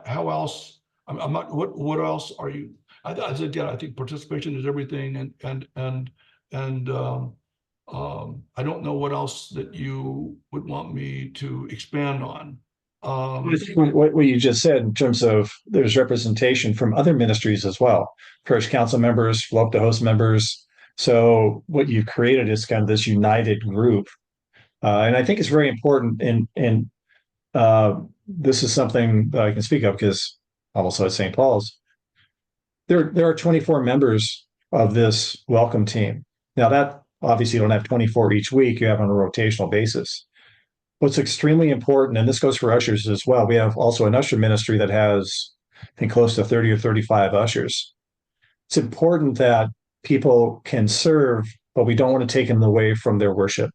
how else, I'm not, what else are you, again, I think participation is everything, and I don't know what else that you would want me to expand on. I think what you just said in terms of there's representation from other ministries as well, parish council members, flow up to host members. So what you've created is kind of this united group. And I think it's very important. And this is something that I can speak of because I'm also at St. Paul's. There are 24 members of this welcome team. Now that obviously you don't have 24 each week, you have on a rotational basis. What's extremely important, and this goes for ushers as well, we have also an usher ministry that has, I think, close to 30 or 35 ushers. It's important that people can serve, but we don't want to take them away from their worship.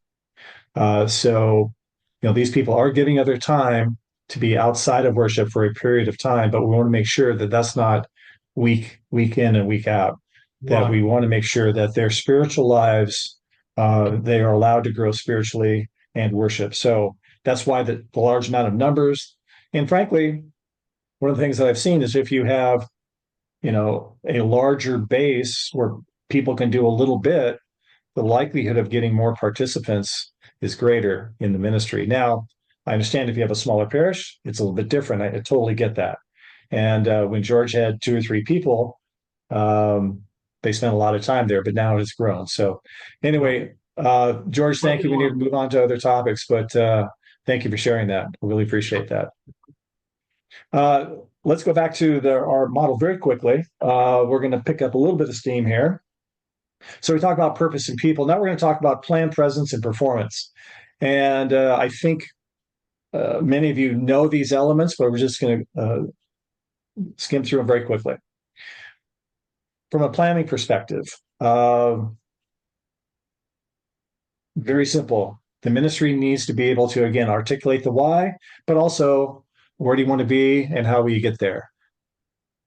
So, these people are giving other time to be outside of worship for a period of time, but we want to make sure that that's not week in and week out. That we want to make sure that their spiritual lives, they are allowed to grow spiritually and worship. So that's why the large amount of numbers. And frankly, one of the things that I've seen is if you have, a larger base where people can do a little bit, the likelihood of getting more participants is greater in the ministry. Now, I understand if you have a smaller parish, it's a little bit different. I totally get that. And when George had 2 or 3 people, they spent a lot of time there, but now it has grown. So anyway, George, thank you. We need to move on to other topics, but thank you for sharing that. I really appreciate that. Let's go back to our model very quickly. We're going to pick up a little bit of steam here. So we talked about purpose and people. Now we're going to talk about plan, presence, and performance. And I think many of you know these elements, but we're just going to skim through them very quickly. From a planning perspective, very simple. The ministry needs to be able to, again, articulate the why, but also where do you want to be and how will you get there?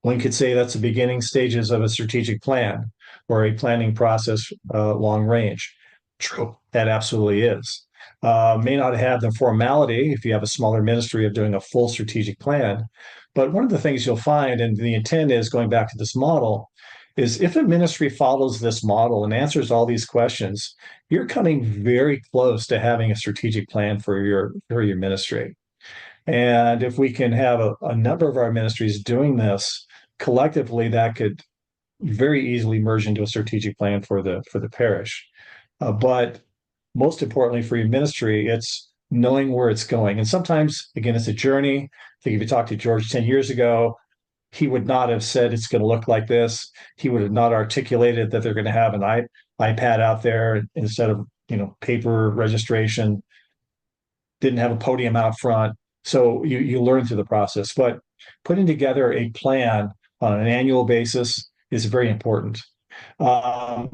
One could say that's the beginning stages of a strategic plan or a planning process long range. True, that absolutely is. May not have the formality if you have a smaller ministry of doing a full strategic plan. But one of the things you'll find, and the intent is going back to this model, is if a ministry follows this model and answers all these questions, you're coming very close to having a strategic plan for your ministry. And if we can have a number of our ministries doing this collectively, that could very easily merge into a strategic plan for the parish. But most importantly for your ministry, it's knowing where it's going. And sometimes, again, it's a journey. I think if you talked to George 10 years ago, he would not have said it's going to look like this. He would have not articulated that they're going to have an iPad out there instead of paper registration. Didn't have a podium out front. So you learn through the process. But putting together a plan on an annual basis is very important. The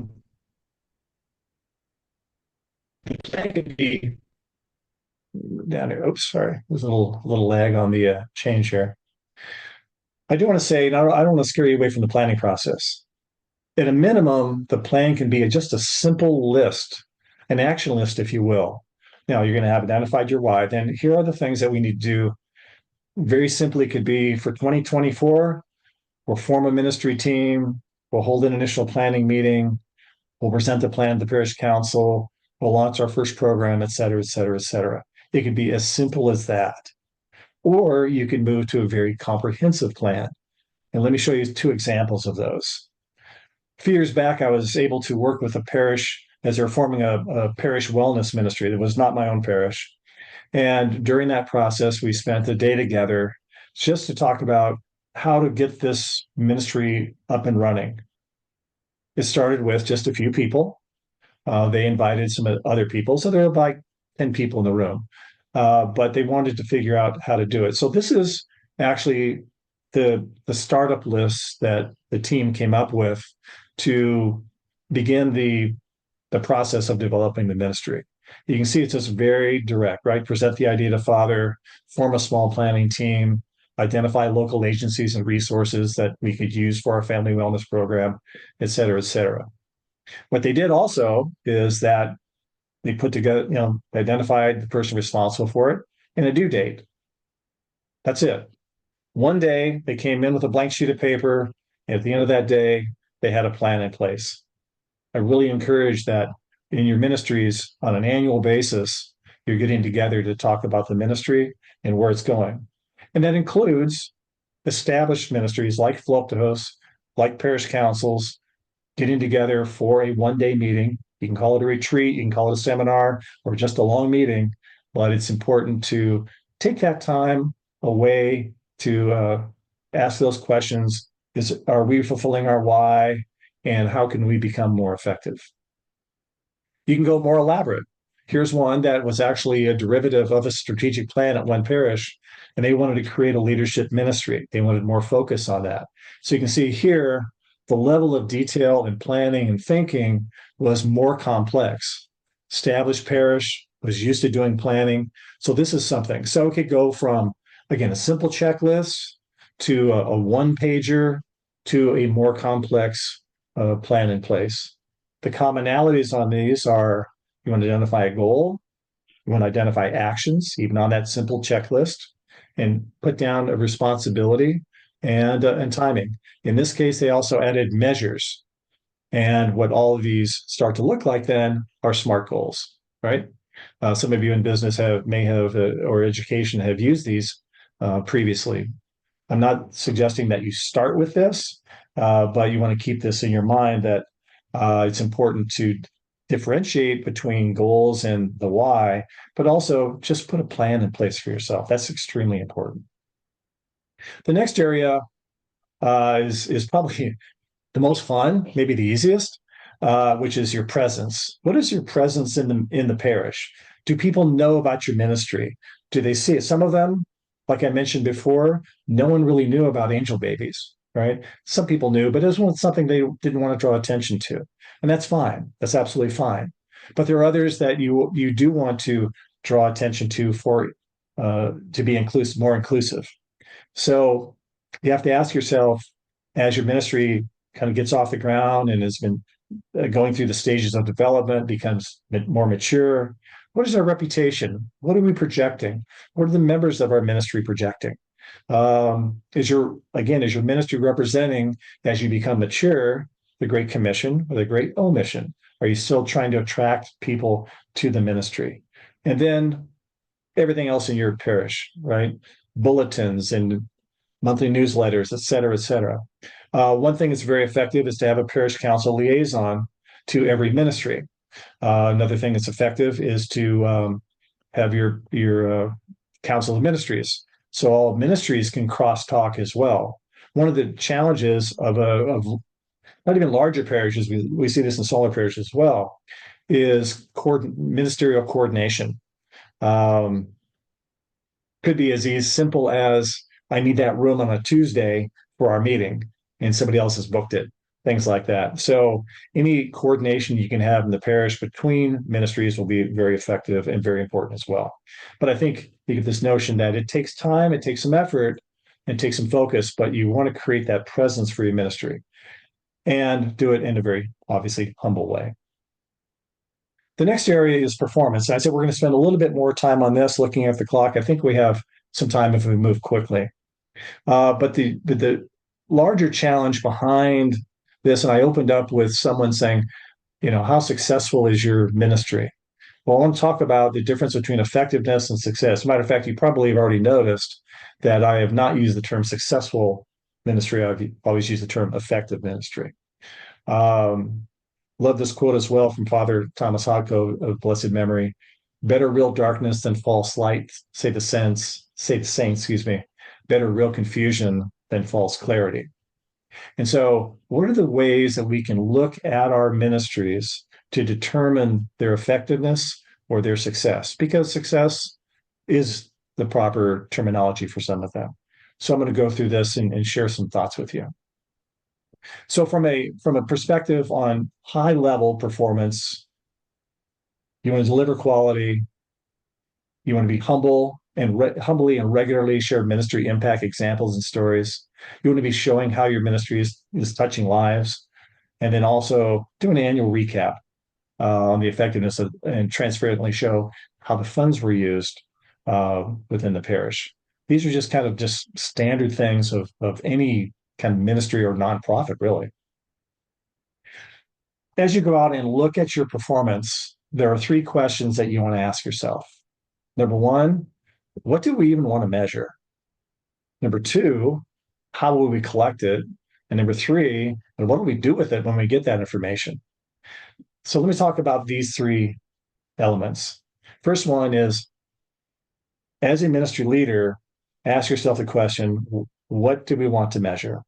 plan could be down here. Oops, sorry. There's a little lag on the change here. I do want to say, and I don't want to scare you away from the planning process. At a minimum, the plan can be just a simple list, an action list, if you will. Now, you're going to have identified your why. Then here are the things that we need to do. Very simply could be for 2024, we'll form a ministry team, we'll hold an initial planning meeting, we'll present the plan to the parish council, we'll launch our first program, et cetera, et cetera, et cetera. It could be as simple as that. Or you can move to a very comprehensive plan. And let me show you 2 examples of those. A few years back, I was able to work with a parish as they're forming a parish wellness ministry that was not my own parish. And during that process, we spent a day together just to talk about how to get this ministry up and running. It started with just a few people. They invited some other people, so there were like 10 people in the room. But they wanted to figure out how to do it. So this is actually the startup list that the team came up with to begin the process of developing the ministry. You can see it's just very direct, right? Present the idea to Father, form a small planning team, identify local agencies and resources that we could use for our family wellness program, et cetera, et cetera. What they did also is that they put together, identified the person responsible for it and a due date. That's it. One day they came in with a blank sheet of paper, and at the end of that day, they had a plan in place. I really encourage that in your ministries on an annual basis, you're getting together to talk about the ministry and where it's going. And that includes established ministries like Floptos, like parish councils, getting together for a one-day meeting. You can call it a retreat, you can call it a seminar, or just a long meeting, but it's important to take that time away to ask those questions. Are we fulfilling our why? And how can we become more effective? You can go more elaborate. Here's one that was actually a derivative of a strategic plan at one parish, and they wanted to create a leadership ministry. They wanted more focus on that. So you can see here, the level of detail and planning and thinking was more complex. Established parish was used to doing planning. So this is something. So it could go from, again, a simple checklist to a one-pager to a more complex plan in place. The commonalities on these are you want to identify a goal, you want to identify actions, even on that simple checklist, and put down a responsibility and timing. In this case, they also added measures. And what all of these start to look like then are SMART goals, right? Some of you in business may have, or education have used these previously. I'm not suggesting that you start with this, but you want to keep this in your mind that it's important to differentiate between goals and the why, but also just put a plan in place for yourself. That's extremely important. The next area is probably the most fun, maybe the easiest, which is your presence. What is your presence in the parish? Do people know about your ministry? Do they see it? Some of them, like I mentioned before, no one really knew about angel babies, right? Some people knew, but it wasn't something they didn't want to draw attention to. And that's fine. That's absolutely fine. But there are others that you do want to draw attention to to be inclusive, more inclusive. So you have to ask yourself, as your ministry kind of gets off the ground and has been going through the stages of development, becomes more mature, what is our reputation? What are we projecting? What are the members of our ministry projecting? Is your ministry representing, as you become mature, the Great Commission or the Great Omission? Are you still trying to attract people to the ministry? And then everything else in your parish, right? Bulletins and monthly newsletters, et cetera, et cetera. One thing that's very effective is to have a parish council liaison to every ministry. Another thing that's effective is to have your council of ministries. So all ministries can cross-talk as well. One of the challenges of not even larger parishes, we see this in smaller parishes as well, is ministerial coordination. Could be as simple as, I need that room on a Tuesday for our meeting, and somebody else has booked it, things like that. So any coordination you can have in the parish between ministries will be very effective and very important as well. But I think you get this notion that it takes time, it takes some effort, and it takes some focus, but you want to create that presence for your ministry. and do it in a very obviously humble way. The next area is performance. I said we're going to spend a little bit more time on this, looking at the clock. I think we have some time if we move quickly. But the larger challenge behind this, and I opened up with someone saying, how successful is your ministry? Well, I want to talk about the difference between effectiveness and success. As a matter of fact, you probably have already noticed that I have not used the term successful ministry. I've always used the term effective ministry. Love this quote as well from Father Thomas Hodko of blessed memory. Better real darkness than false light, say the saints, better real confusion than false clarity. And so what are the ways that we can look at our ministries to determine their effectiveness or their success? Because success is the proper terminology for some of them. So I'm going to go through this and share some thoughts with you. So from a perspective on high level performance, you want to deliver quality, you want to be humble and humbly and regularly share ministry impact examples and stories. You want to be showing how your ministry is touching lives, and then also do an annual recap on the effectiveness of, and transparently show how the funds were used within the parish. These are just kind of just standard things of any kind of ministry or nonprofit, really. As you go out and look at your performance, there are 3 questions that you want to ask yourself. Number 1, what do we even want to measure? Number 2, how will we collect it? And number 3, and what do we do with it when we get that information? So let me talk about these 3 elements. First one is, as a ministry leader, ask yourself the question, what do we want to measure?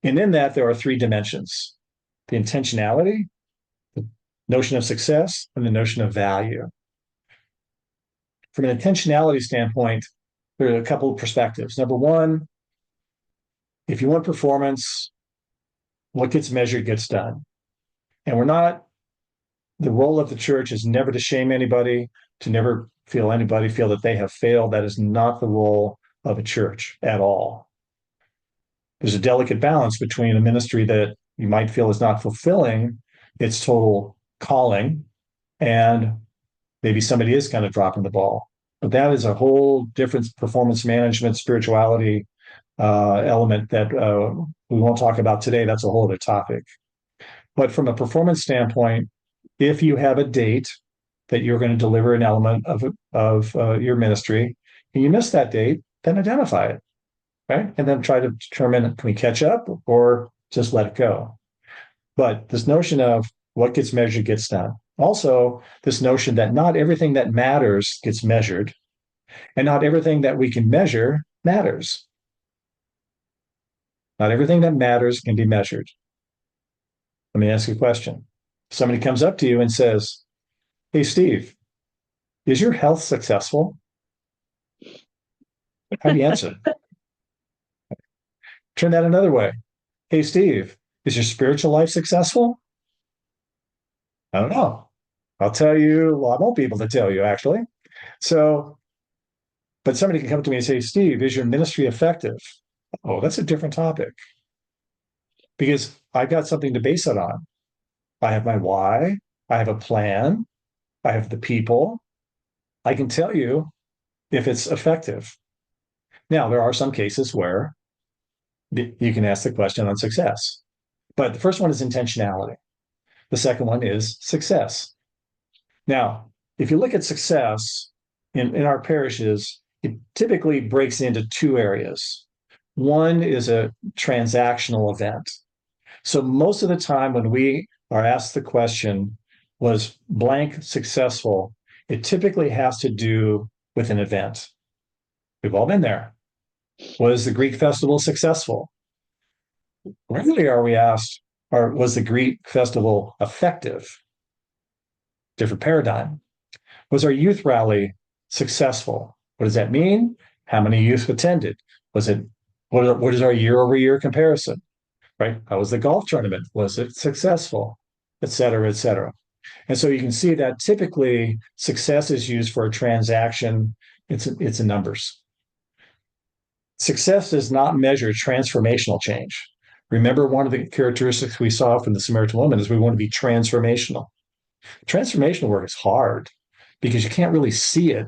And in that, there are 3 dimensions: the intentionality, the notion of success, and the notion of value. From an intentionality standpoint, there are a couple of perspectives. Number 1, if you want performance, what gets measured gets done. And the role of the church is never to shame anybody, to never feel that they have failed. That is not the role of a church at all. There's a delicate balance between a ministry that you might feel is not fulfilling its total calling, and maybe somebody is kind of dropping the ball. But that is a whole different performance management, spirituality element that we won't talk about today. That's a whole other topic. But from a performance standpoint, if you have a date that you're going to deliver an element of your ministry, and you miss that date, then identify it, right? And then try to determine, can we catch up or just let it go? But this notion of what gets measured gets done. Also, this notion that not everything that matters gets measured, and not everything that we can measure matters. Not everything that matters can be measured. Let me ask you a question. Somebody comes up to you and says, "Hey, Steve, is your health successful?" How do you answer? Turn that another way. "Hey, Steve, is your spiritual life successful?" I don't know. I'll tell you, well, I won't be able to tell you actually. So, but somebody can come to me and say, "Steve, is your ministry effective?" Oh, that's a different topic, because I've got something to base it on. I have my why, I have a plan, I have the people. I can tell you if it's effective. Now, there are some cases where you can ask the question on success. But the first one is intentionality. The second one is success. Now, if you look at success in our parishes, it typically breaks into 2 areas. One is a transactional event. So most of the time when we are asked the question, was blank successful, it typically has to do with an event. We've all been there. Was the Greek festival successful? Rarely are we asked, or was the Greek festival effective? Different paradigm. Was our youth rally successful? What does that mean? How many youth attended? What is our year-over-year comparison? Right? How was the golf tournament? Was it successful? Et cetera, et cetera. And so you can see that typically success is used for a transaction. It's in numbers. Success does not measure transformational change. Remember, one of the characteristics we saw from the Samaritan woman is we want to be transformational. Transformational work is hard because you can't really see it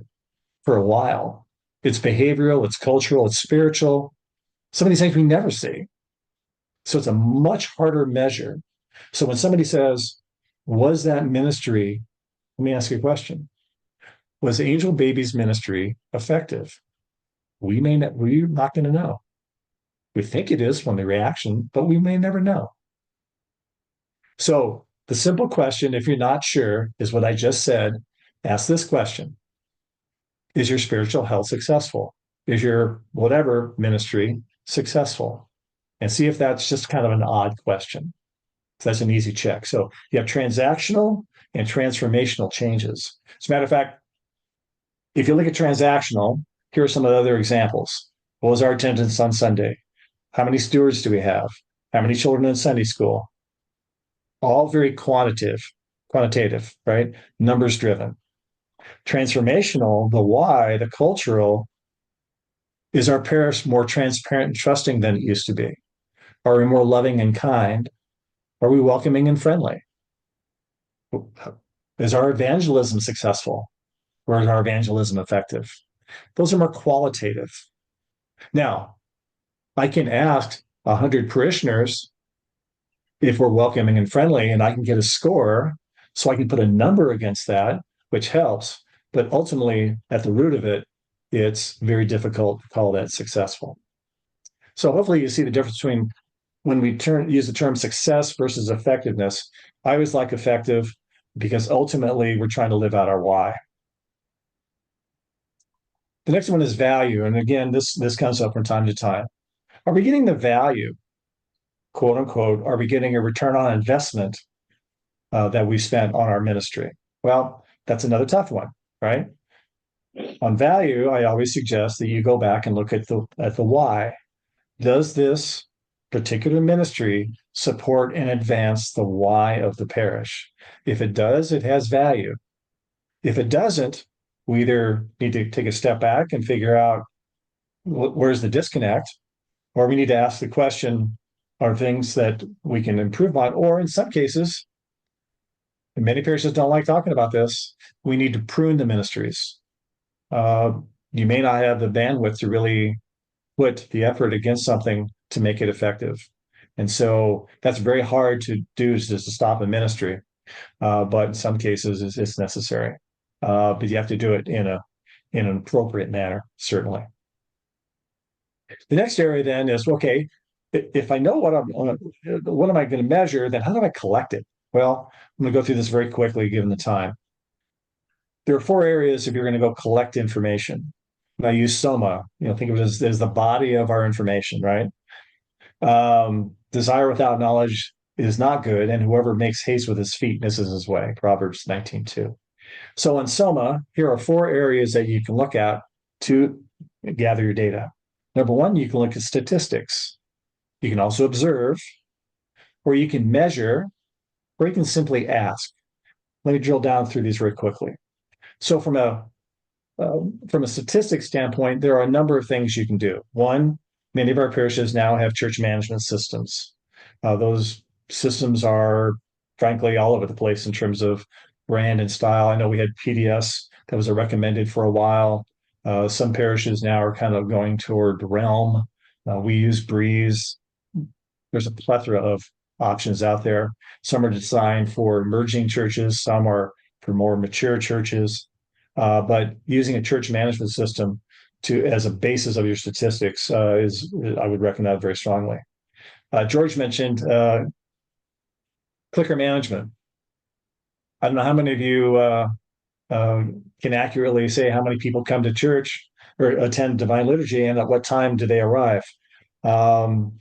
for a while. It's behavioral, it's cultural, it's spiritual. Some of these things we never see. So it's a much harder measure. So when somebody says, was that ministry? Let me ask you a question. Was Angel Baby's ministry effective? We're not going to know. We think it is from the reaction, but we may never know. So the simple question, if you're not sure, is what I just said. Ask this question. Is your spiritual health successful? Is your whatever ministry successful? And see if that's just kind of an odd question. So that's an easy check. So you have transactional and transformational changes. As a matter of fact, if you look at transactional, here are some of the other examples. What was our attendance on Sunday? How many stewards do we have? How many children in Sunday school? All very quantitative, right? Numbers driven. Transformational, the why, the cultural, is our parish more transparent and trusting than it used to be? Are we more loving and kind? Are we welcoming and friendly? Is our evangelism successful? Or is our evangelism effective? Those are more qualitative. Now, I can ask 100 parishioners if we're welcoming and friendly, and I can get a score, so I can put a number against that, which helps. But ultimately, at the root of it, it's very difficult to call that successful. So hopefully you see the difference between when we use the term success versus effectiveness. I always like effective because ultimately we're trying to live out our why. The next one is value. And again, this comes up from time to time. Are we getting the value, quote unquote, are we getting a return on investment that we spent on our ministry? Well, that's another tough one, right? On value, I always suggest that you go back and look at the why. Does this particular ministry support and advance the why of the parish? If it does, it has value. If it doesn't, we either need to take a step back and figure out where's the disconnect, or we need to ask the question, are things that we can improve on? Or in some cases, and many parishes don't like talking about this, we need to prune the ministries. You may not have the bandwidth to really put the effort against something to make it effective. And so that's very hard to do, is just to stop a ministry. But in some cases it's necessary. But you have to do it in an appropriate manner, certainly. The next area then is, okay, if I know what am I going to measure, then how do I collect it? Well, I'm going to go through this very quickly, given the time. There are 4 areas if you're going to go collect information. And I use Soma, think of it as the body of our information, right? Desire without knowledge is not good, and whoever makes haste with his feet misses his way, Proverbs 19:2. So in Soma, here are 4 areas that you can look at to gather your data. Number 1, you can look at statistics. You can also observe, or you can measure, or you can simply ask. Let me drill down through these very quickly. So from a statistics standpoint, there are a number of things you can do. One, many of our parishes now have church management systems. Those systems are, frankly, all over the place in terms of brand and style. I know we had PDS that was recommended for a while. Some parishes now are kind of going toward Realm. We use Breeze. There's a plethora of options out there. Some are designed for emerging churches. Some are for more mature churches. But using a church management system as a basis of your statistics I would recommend very strongly. George mentioned clicker management. I don't know how many of you can accurately say how many people come to church or attend Divine Liturgy and at what time do they arrive.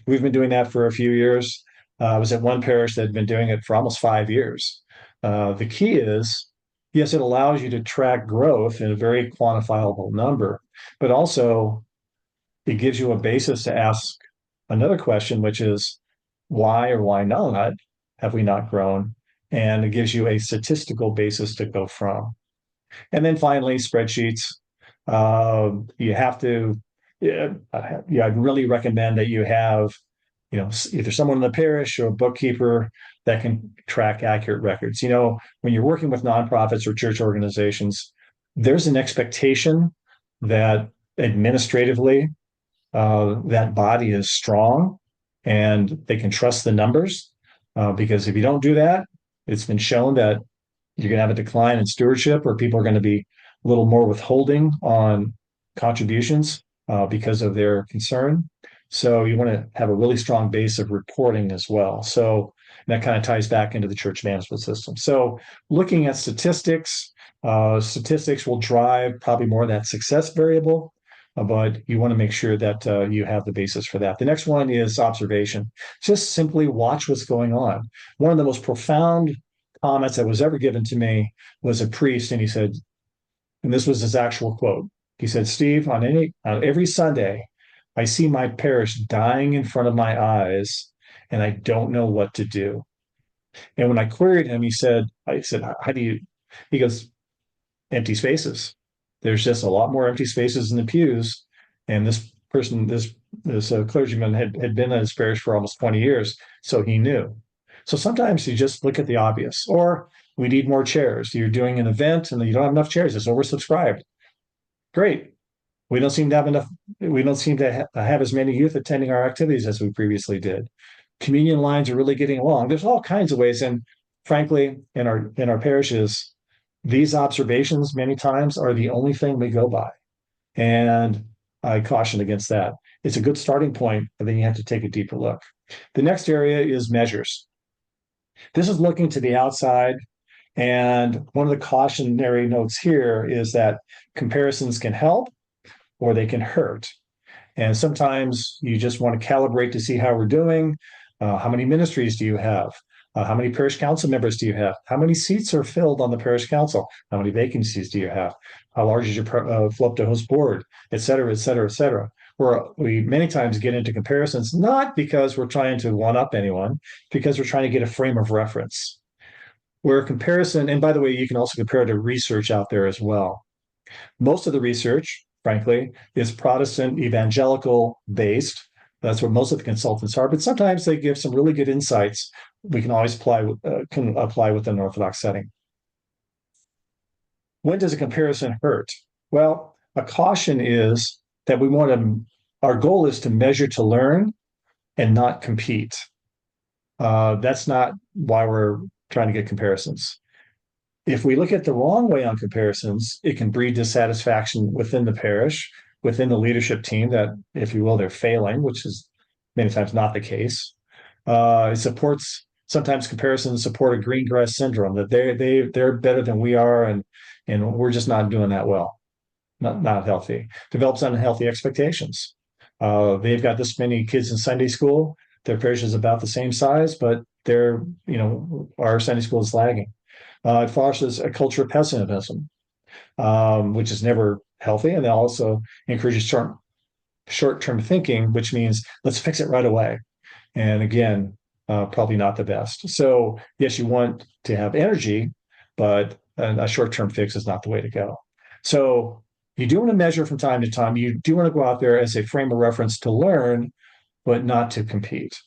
We've been doing that for a few years. I was at one parish that had been doing it for almost 5 years. The key is, yes, it allows you to track growth in a very quantifiable number, but also it gives you a basis to ask another question, which is why or why not have we not grown? And it gives you a statistical basis to go from. And then finally, spreadsheets. You have to, I'd really recommend that you have either someone in the parish or a bookkeeper that can track accurate records. When you're working with nonprofits or church organizations, there's an expectation that administratively that body is strong and they can trust the numbers. Because if you don't do that, it's been shown that you're going to have a decline in stewardship, or people are going to be a little more withholding on contributions because of their concern. So you want to have a really strong base of reporting as well. So that kind of ties back into the church management system. So looking at statistics will drive probably more of that success variable, but you want to make sure that you have the basis for that. The next one is observation. Just simply watch what's going on. One of the most profound comments that was ever given to me was a priest, and he said, and this was his actual quote. He said, "Steve, on every Sunday, I see my parish dying in front of my eyes, and I don't know what to do." And when I queried him, I said, "How do you?" He goes, "Empty spaces. There's just a lot more empty spaces in the pews." And this clergyman had been in his parish for almost 20 years, so he knew. So sometimes you just look at the obvious, or we need more chairs. You're doing an event and you don't have enough chairs. It's oversubscribed. Great. We don't seem to have enough. We don't seem to have as many youth attending our activities as we previously did. Communion lines are really getting long. There's all kinds of ways. And frankly, in our parishes, these observations many times are the only thing we go by. And I caution against that. It's a good starting point, but then you have to take a deeper look. The next area is measures. This is looking to the outside. And one of the cautionary notes here is that comparisons can help or they can hurt. And sometimes you just want to calibrate to see how we're doing. How many ministries do you have? How many parish council members do you have? How many seats are filled on the parish council? How many vacancies do you have? How large is your flow to host board, et cetera, et cetera, et cetera. Where we many times get into comparisons, not because we're trying to one up anyone, because we're trying to get a frame of reference. Where comparison, and by the way, you can also compare to research out there as well. Most of the research, frankly, is Protestant evangelical based. That's what most of the consultants are, but sometimes they give some really good insights we can always apply within an Orthodox setting. When does a comparison hurt? Well, a caution is that our goal is to measure to learn and not compete. That's not why we're trying to get comparisons. If we look at the wrong way on comparisons, it can breed dissatisfaction within the parish, within the leadership team that, if you will, they're failing, which is many times not the case. Sometimes comparisons support a green grass syndrome, that they're better than we are, and we're just not doing that well. Not healthy. Develops unhealthy expectations. They've got this many kids in Sunday school. Their parish is about the same size, but our Sunday school is lagging. It fosters a culture of pessimism, which is never healthy, and it also encourages short-term thinking, which means let's fix it right away. And again, probably not the best. So yes, you want to have energy, but a short-term fix is not the way to go. So you do want to measure from time to time. You do want to go out there as a frame of reference to learn, but not to compete.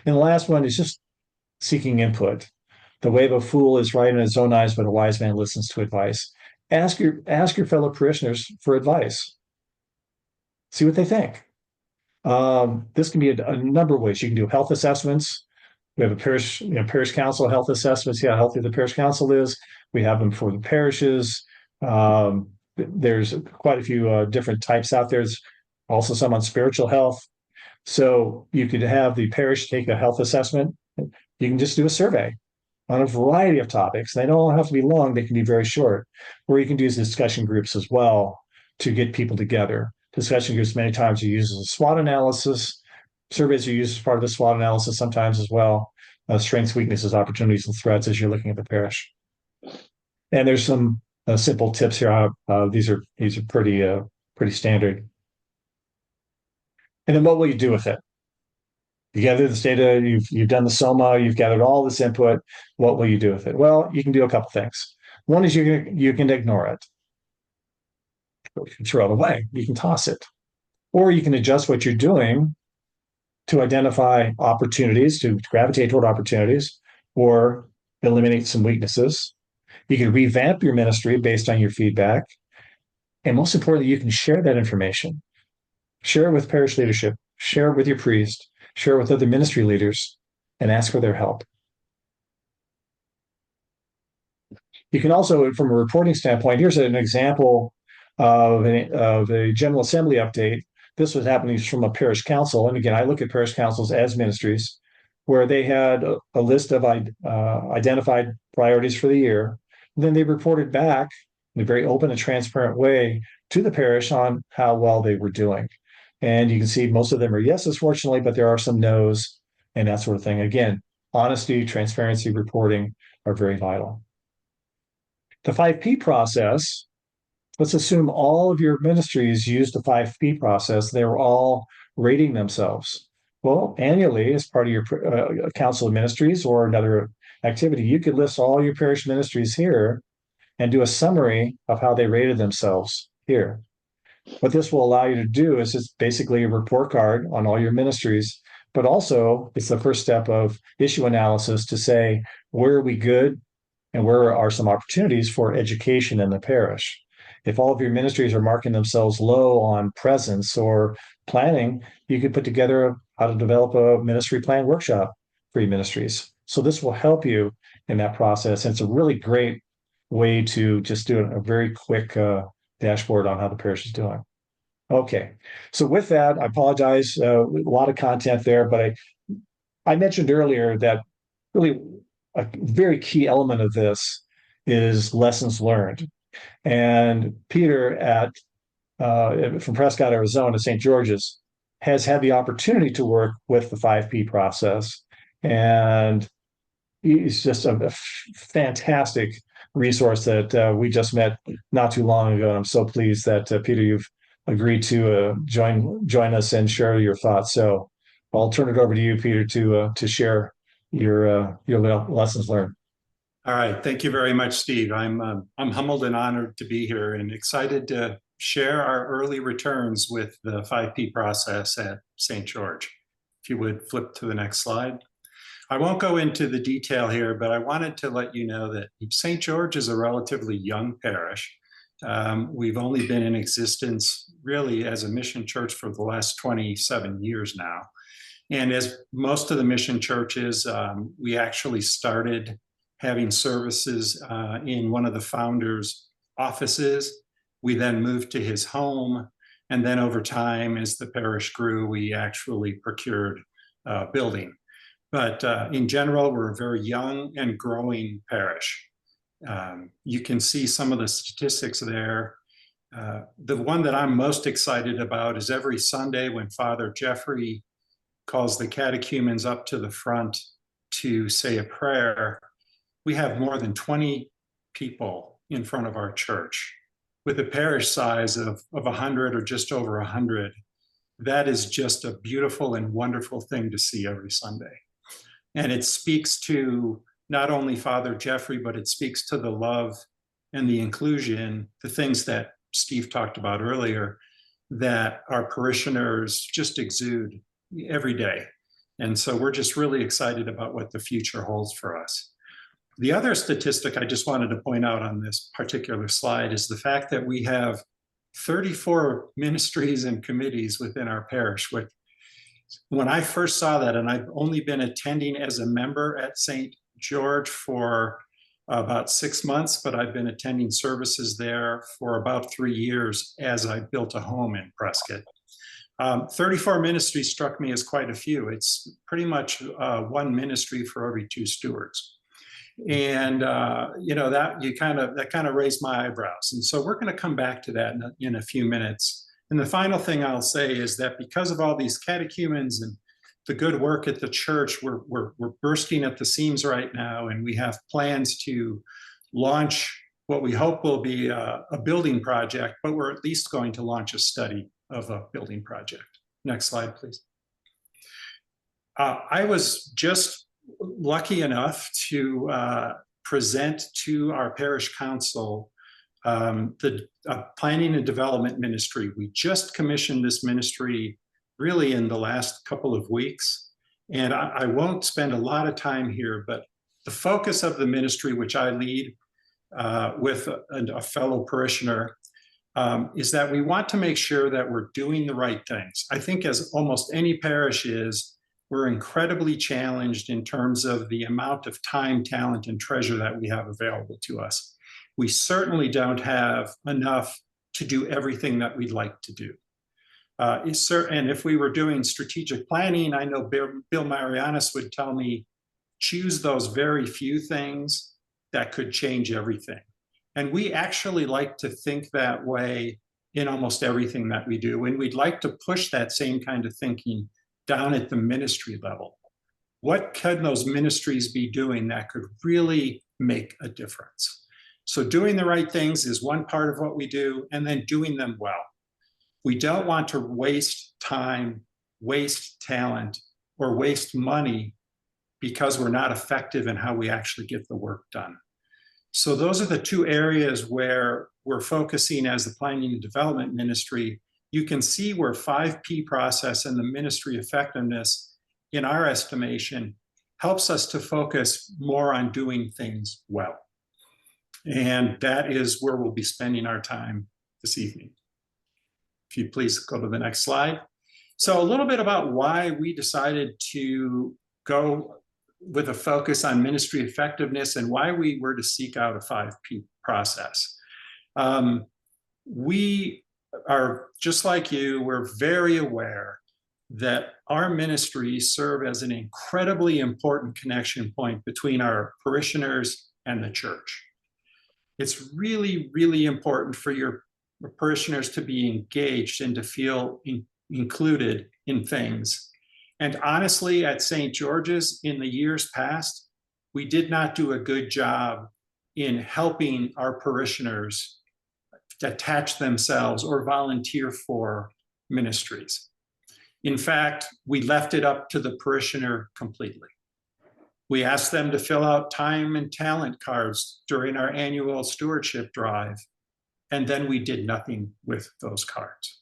And the last one is just seeking input. The way of a fool is right in his own eyes, but a wise man listens to advice. Ask your fellow parishioners for advice. See what they think. This can be a number of ways. You can do health assessments. We have a parish council health assessments. See how healthy the parish council is. We have them for the parishes. There's quite a few different types out there. There's also some on spiritual health. So you could have the parish take a health assessment. You can just do a survey on a variety of topics. They don't all have to be long. They can be very short. Or you can do discussion groups as well to get people together. Discussion groups many times are used as a SWOT analysis. Surveys are used as part of the SWOT analysis sometimes as well. Strengths, weaknesses, opportunities, and threats as you're looking at the parish. And there's some simple tips here. These are pretty standard. And then what will you do with it? You gather this data, you've done the SOMA, you've gathered all this input. What will you do with it? Well, you can do a couple things. One is you can ignore it. You can throw it away. You can toss it. Or you can adjust what you're doing to identify opportunities, to gravitate toward opportunities, or eliminate some weaknesses. You can revamp your ministry based on your feedback. And most importantly, you can share that information. Share it with parish leadership, share it with your priest, share it with other ministry leaders, and ask for their help. You can also, from a reporting standpoint, here's an example of a General Assembly update. This was happening from a parish council. And again, I look at parish councils as ministries, where they had a list of identified priorities for the year. And then they reported back in a very open and transparent way to the parish on how well they were doing. And you can see most of them are yeses, fortunately, but there are some nos and that sort of thing. Again, honesty, transparency, reporting are very vital. The 5P process, let's assume all of your ministries use the 5P process. They were all rating themselves. Well, annually, as part of your council of ministries or another activity, you could list all your parish ministries here and do a summary of how they rated themselves here. What this will allow you to do is it's basically a report card on all your ministries, but also it's the first step of issue analysis to say, where are we good and where are some opportunities for education in the parish? If all of your ministries are marking themselves low on presence or planning, you could put together how to develop a ministry plan workshop for your ministries. So this will help you in that process. And it's a really great way to just do a very quick dashboard on how the parish is doing. Okay, so with that, I apologize, a lot of content there, but I mentioned earlier that really a very key element of this is lessons learned. And Peter from Prescott, Arizona, St. George's, has had the opportunity to work with the 5P process. And he's just a fantastic resource that we just met not too long ago. And I'm so pleased that, Peter, you've agreed to join us and share your thoughts. So I'll turn it over to you, Peter, to share your lessons learned. All right, thank you very much, Steve. I'm humbled and honored to be here and excited to share our early returns with the 5P process at St. George. If you would flip to the next slide. I won't go into the detail here, but I wanted to let you know that St. George is a relatively young parish. We've only been in existence really as a mission church for the last 27 years now. And as most of the mission churches, we actually started having services in one of the founders' offices. We then moved to his home. And then over time, as the parish grew, we actually procured a building. But in general, we're a very young and growing parish. You can see some of the statistics there. The one that I'm most excited about is every Sunday when Father Jeffrey calls the catechumens up to the front to say a prayer, we have more than 20 people in front of our church. With a parish size of 100 or just over 100, that is just a beautiful and wonderful thing to see every Sunday. And it speaks to not only Father Jeffrey, but it speaks to the love and the inclusion, the things that Steve talked about earlier, that our parishioners just exude every day. And so we're just really excited about what the future holds for us. The other statistic I just wanted to point out on this particular slide is the fact that we have 34 ministries and committees within our parish, which when I first saw that, and I've only been attending as a member at St. George for about 6 months, but I've been attending services there for about 3 years as I built a home in Prescott. 34 ministries struck me as quite a few. It's pretty much one ministry for every 2 stewards. And that kind of raised my eyebrows. And so we're going to come back to that in a few minutes. And the final thing I'll say is that because of all these catechumens and the good work at the church, we're bursting at the seams right now, and we have plans to launch what we hope will be a building project, but we're at least going to launch a study of a building project. Next slide, please. I was just lucky enough to present to our parish council the planning and development ministry. We just commissioned this ministry really in the last couple of weeks. And I won't spend a lot of time here, but the focus of the ministry, which I lead with a fellow parishioner, is that we want to make sure that we're doing the right things. I think as almost any parish is, we're incredibly challenged in terms of the amount of time, talent, and treasure that we have available to us. We certainly don't have enough to do everything that we'd like to do. And if we were doing strategic planning, I know Bill Marianis would tell me, choose those very few things that could change everything. And we actually like to think that way in almost everything that we do. And we'd like to push that same kind of thinking down at the ministry level. What can those ministries be doing that could really make a difference? So doing the right things is one part of what we do, and then doing them well. We don't want to waste time, waste talent, or waste money because we're not effective in how we actually get the work done. So those are the two areas where we're focusing as the Planning and Development Ministry. You can see where 5P process and the ministry effectiveness, in our estimation, helps us to focus more on doing things well. And that is where we'll be spending our time this evening. If you please go to the next slide. So a little bit about why we decided to go with a focus on ministry effectiveness and why we were to seek out a 5P process. We are, just like you, we're very aware that our ministries serve as an incredibly important connection point between our parishioners and the church. It's really, really important for your parishioners to be engaged and to feel included in things. And honestly, at St. George's in the years past, we did not do a good job in helping our parishioners attach themselves or volunteer for ministries. In fact, we left it up to the parishioner completely. We asked them to fill out time and talent cards during our annual stewardship drive, and then we did nothing with those cards.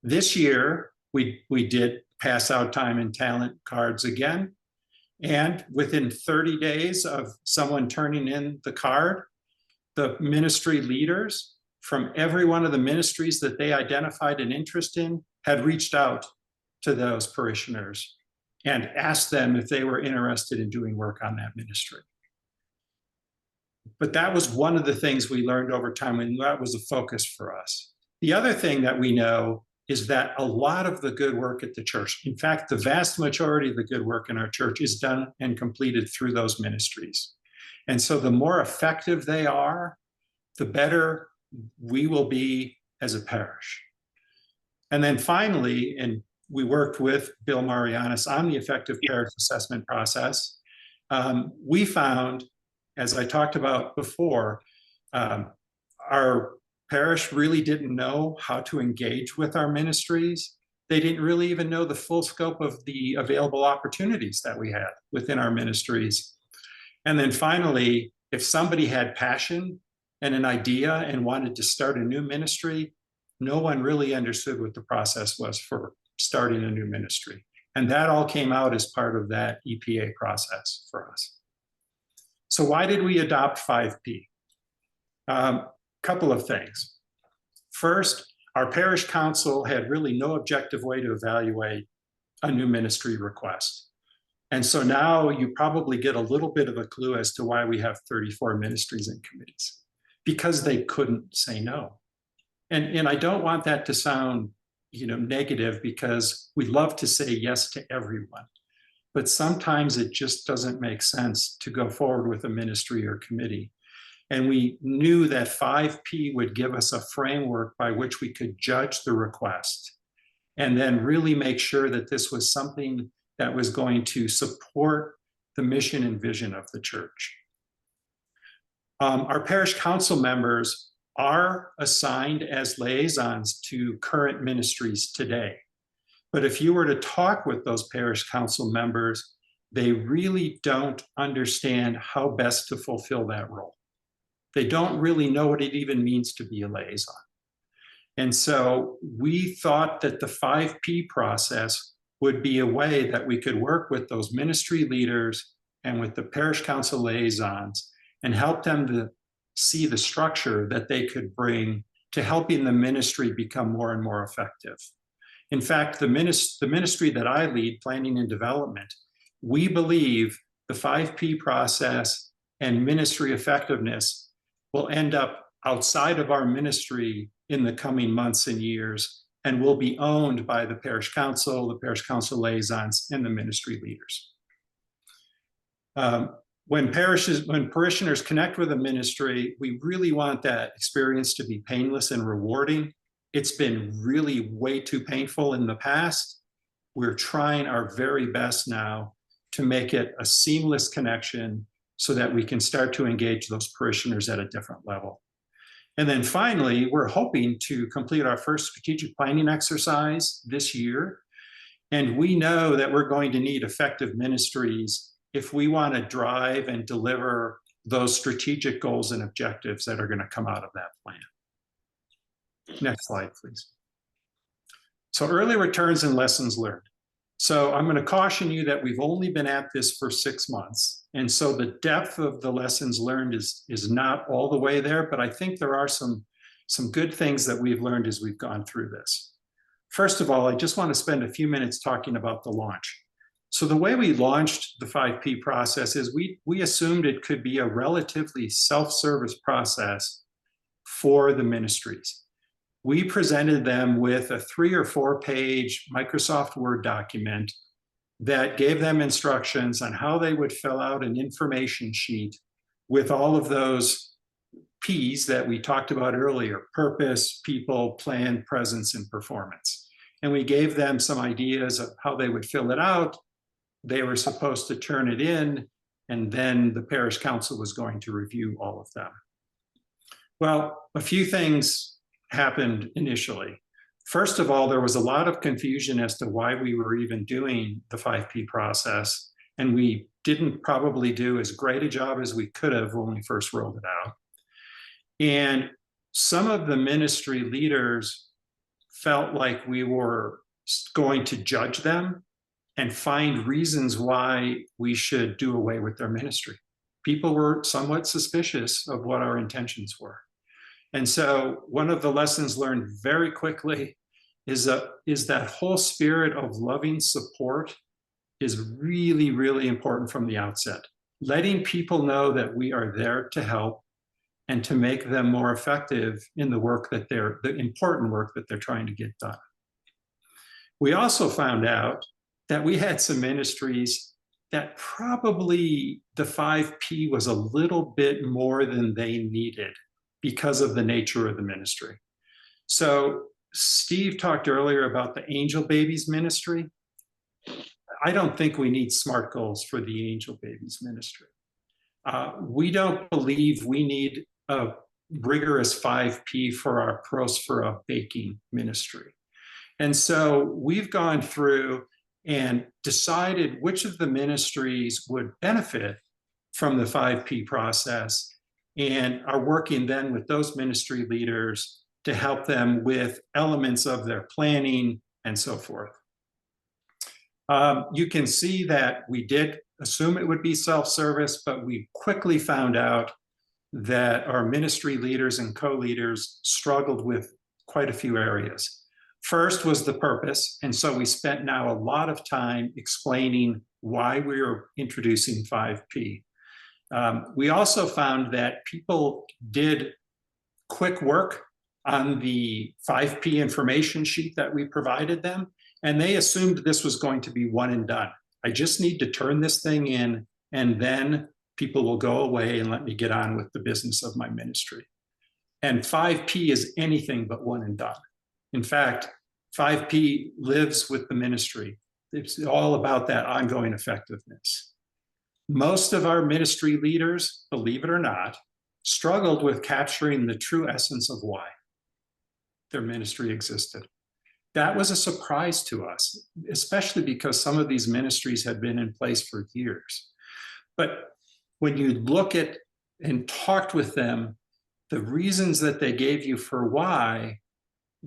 This year, we did pass out time and talent cards again, and within 30 days of someone turning in the card, the ministry leaders from every one of the ministries that they identified an interest in had reached out to those parishioners and asked them if they were interested in doing work on that ministry. But that was one of the things we learned over time, and that was a focus for us. The other thing that we know is that a lot of the good work at the church, in fact, the vast majority of the good work in our church is done and completed through those ministries. And so the more effective they are, the better we will be as a parish. And then finally, and we worked with Bill Marianis on the effective parish assessment process. We found, as I talked about before, our parish really didn't know how to engage with our ministries. They didn't really even know the full scope of the available opportunities that we had within our ministries. And then finally, if somebody had passion and an idea and wanted to start a new ministry, no one really understood what the process was for starting a new ministry. And that all came out as part of that EPA process for us. So why did we adopt 5P? Couple of things. First, our parish council had really no objective way to evaluate a new ministry request. And so now you probably get a little bit of a clue as to why we have 34 ministries and committees, because they couldn't say no. And I don't want that to sound, negative, because we love to say yes to everyone. But sometimes it just doesn't make sense to go forward with a ministry or committee. And we knew that 5P would give us a framework by which we could judge the request and then really make sure that this was something that was going to support the mission and vision of the church. Our parish council members are assigned as liaisons to current ministries today. But if you were to talk with those parish council members, they really don't understand how best to fulfill that role. They don't really know what it even means to be a liaison. And so we thought that the 5P process would be a way that we could work with those ministry leaders and with the parish council liaisons and help them to see the structure that they could bring to helping the ministry become more and more effective. In fact, the ministry that I lead, Planning and Development, we believe the 5P process and ministry effectiveness will end up outside of our ministry in the coming months and years, and will be owned by the parish council liaisons, and the ministry leaders. When parishioners connect with a ministry, we really want that experience to be painless and rewarding. It's been really way too painful in the past. We're trying our very best now to make it a seamless connection so that we can start to engage those parishioners at a different level. And then finally, we're hoping to complete our first strategic planning exercise this year. And we know that we're going to need effective ministries if we want to drive and deliver those strategic goals and objectives that are going to come out of that plan. Next slide, please. So early returns and lessons learned. So I'm going to caution you that we've only been at this for 6 months. And so the depth of the lessons learned is not all the way there, but I think there are some good things that we've learned as we've gone through this. First of all, I just want to spend a few minutes talking about the launch. So the way we launched the 5P process is we assumed it could be a relatively self-service process for the ministries. We presented them with a 3 or 4 page Microsoft Word document that gave them instructions on how they would fill out an information sheet with all of those P's that we talked about earlier: purpose, people, plan, presence, and performance. And we gave them some ideas of how they would fill it out. They were supposed to turn it in, and then the parish council was going to review all of them. Well, a few things happened initially. First of all, there was a lot of confusion as to why we were even doing the 5P process, and we didn't probably do as great a job as we could have when we first rolled it out. And some of the ministry leaders felt like we were going to judge them and find reasons why we should do away with their ministry. People were somewhat suspicious of what our intentions were. And so one of the lessons learned very quickly is that whole spirit of loving support is really, really important from the outset. Letting people know that we are there to help and to make them more effective in the important work that they're trying to get done. We also found out that we had some ministries that probably the 5P was a little bit more than they needed because of the nature of the ministry. So Steve talked earlier about the Angel Babies ministry. I don't think we need SMART goals for the Angel Babies ministry. We don't believe we need a rigorous 5P for our Prospera baking ministry. And so we've gone through and decided which of the ministries would benefit from the 5P process, and are working then with those ministry leaders to help them with elements of their planning and so forth. You can see that we did assume it would be self-service, but we quickly found out that our ministry leaders and co-leaders struggled with quite a few areas. First was the purpose, and so we spent now a lot of time explaining why we were introducing 5P. We also found that people did quick work on the 5P information sheet that we provided them, and they assumed this was going to be one and done. I just need to turn this thing in, and then people will go away and let me get on with the business of my ministry. And 5P is anything but one and done. In fact, 5P lives with the ministry. It's all about that ongoing effectiveness. Most of our ministry leaders, believe it or not, struggled with capturing the true essence of why their ministry existed. That was a surprise to us, especially because some of these ministries had been in place for years. But when you look at and talked with them, the reasons that they gave you for why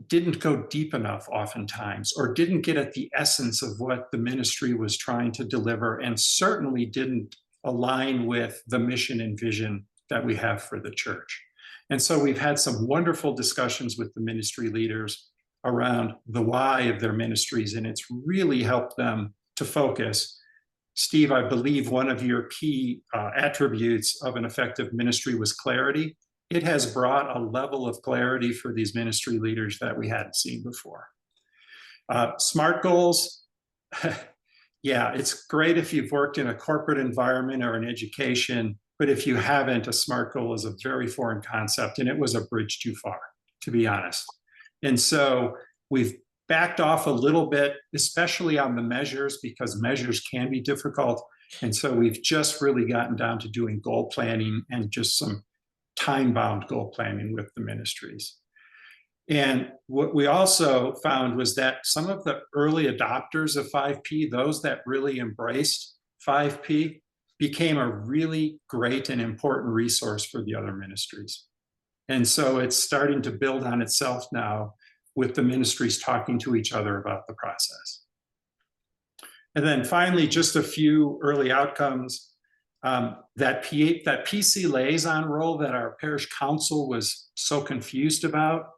didn't go deep enough oftentimes, or didn't get at the essence of what the ministry was trying to deliver, and certainly didn't align with the mission and vision that we have for the church. And so we've had some wonderful discussions with the ministry leaders around the why of their ministries, and it's really helped them to focus. Steve, I believe one of your key attributes of an effective ministry was clarity. It has brought a level of clarity for these ministry leaders that we hadn't seen before. SMART goals. Yeah, it's great if you've worked in a corporate environment or in education, but if you haven't, a SMART goal is a very foreign concept, and it was a bridge too far, to be honest. And so we've backed off a little bit, especially on the measures, because measures can be difficult. And so we've just really gotten down to doing goal planning and just some time-bound goal planning with the ministries. And what we also found was that some of the early adopters of 5P, those that really embraced 5P, became a really great and important resource for the other ministries. And so it's starting to build on itself now, with the ministries talking to each other about the process. And then finally, just a few early outcomes. That PC liaison role that our parish council was so confused about,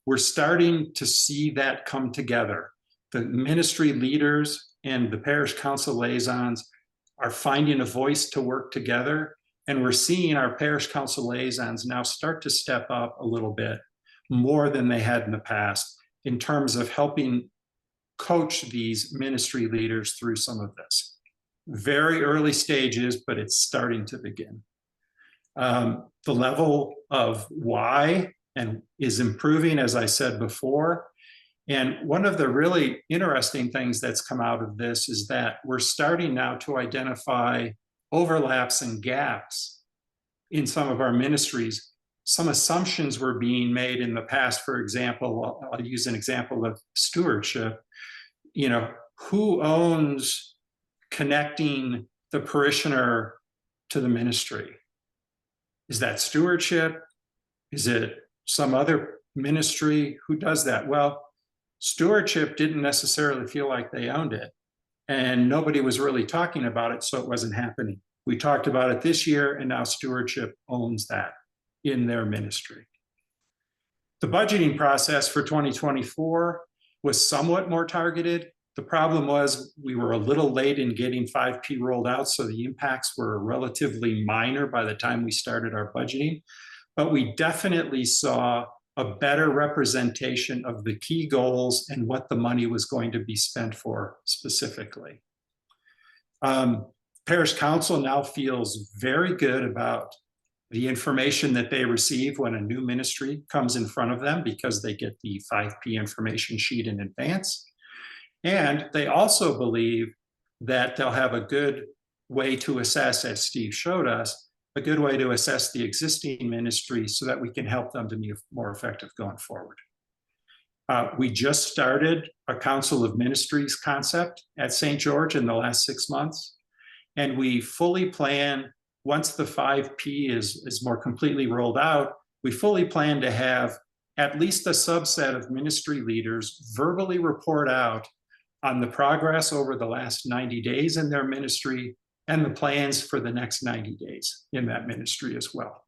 we're starting to see that come together. The ministry leaders and the parish council liaisons are finding a voice to work together, and we're seeing our parish council liaisons now start to step up a little bit more than they had in the past in terms of helping coach these ministry leaders through some of this. Very early stages, but it's starting to begin. The level of why and is improving, as I said before. And one of the really interesting things that's come out of this is that we're starting now to identify overlaps and gaps in some of our ministries. Some assumptions were being made in the past. For example, I'll use an example of stewardship. You know, who owns connecting the parishioner to the ministry? Is that stewardship? Is it some other ministry? Who does that? Well, stewardship didn't necessarily feel like they owned it, and nobody was really talking about it, so it wasn't happening. We talked about it this year, and now stewardship owns that in their ministry. The budgeting process for 2024 was somewhat more targeted. The problem was we were a little late in getting 5P rolled out, so the impacts were relatively minor by the time we started our budgeting. But we definitely saw a better representation of the key goals and what the money was going to be spent for specifically. Parish Council now feels very good about the information that they receive when a new ministry comes in front of them, because they get the 5P information sheet in advance. And they also believe that they'll have a good way to assess, as Steve showed us, a good way to assess the existing ministry so that we can help them to be more effective going forward. We just started a Council of Ministries concept at St. George in the last 6 months. And we fully plan, once the 5P is more completely rolled out, we fully plan to have at least a subset of ministry leaders verbally report out on the progress over the last 90 days in their ministry and the plans for the next 90 days in that ministry as well.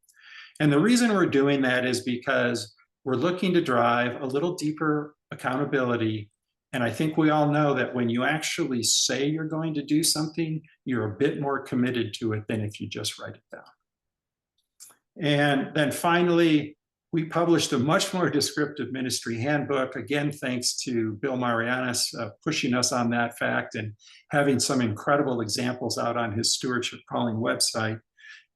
And the reason we're doing that is because we're looking to drive a little deeper accountability. And I think we all know that when you actually say you're going to do something, you're a bit more committed to it than if you just write it down. And then finally, we published a much more descriptive ministry handbook, again, thanks to Bill Marianis pushing us on that fact and having some incredible examples out on his Stewardship Calling website.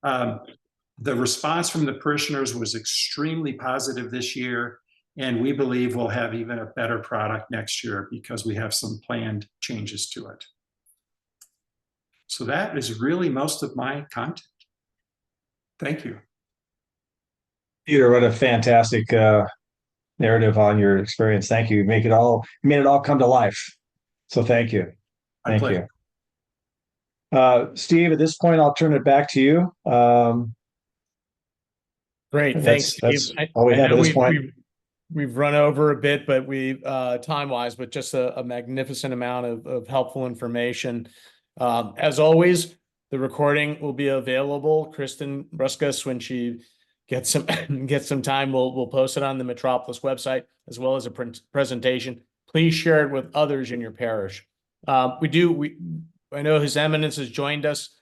The response from the parishioners was extremely positive this year, and we believe we'll have even a better product next year because we have some planned changes to it. So that is really most of my content. Thank you. Peter, what a fantastic narrative on your experience. Thank you. You made it all come to life. So thank you. Thank you. Steve, at this point, I'll turn it back to you. Great. Thanks, Steve. That's all we have at this point. we've run over a bit, but we time wise, but just a magnificent amount of helpful information. As always, the recording will be available. Kristen Ruskus, when she gets some gets some time, we'll post it on the Metropolis website as well as a presentation. Please share it with others in your parish. I know His Eminence has joined us.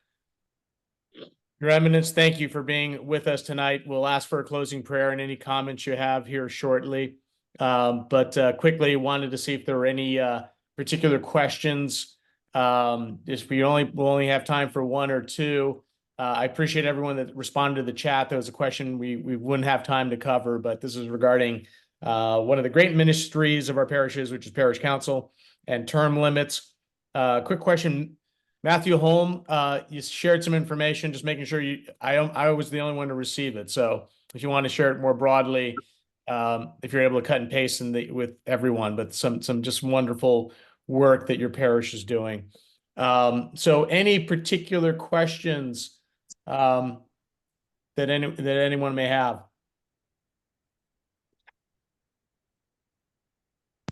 Your Eminence, thank you for being with us tonight. We'll ask for a closing prayer and any comments you have here shortly. But quickly wanted to see if there were any particular questions. If we'll only have time for one or two. I appreciate everyone that responded to the chat. There was a question we wouldn't have time to cover, but this is regarding one of the great ministries of our parishes, which is parish council and term limits. Quick question. Matthew Holm, you shared some information, just making sure I was the only one to receive it. So if you want to share it more broadly, if you're able to cut and paste with everyone, but some just wonderful work that your parish is doing. So any particular questions that anyone may have?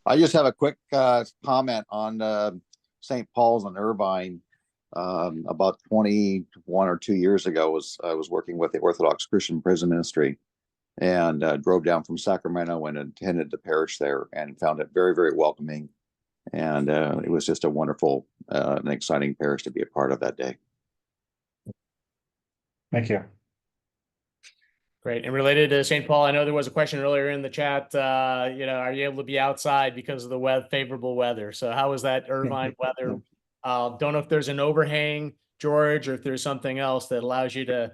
I just have a quick comment on St. Paul's and Irvine. About 21 or 2 years ago, I was working with the Orthodox Christian Prison Ministry, and drove down from Sacramento and attended the parish there, and found it very, very welcoming. And it was just a wonderful and exciting parish to be a part of that day. Thank you. Great. And related to St. Paul, I know there was a question earlier in the chat. Are you able to be outside because of the favorable weather? So how was that Irvine weather? Don't know if there's an overhang, George, or if there's something else that allows you to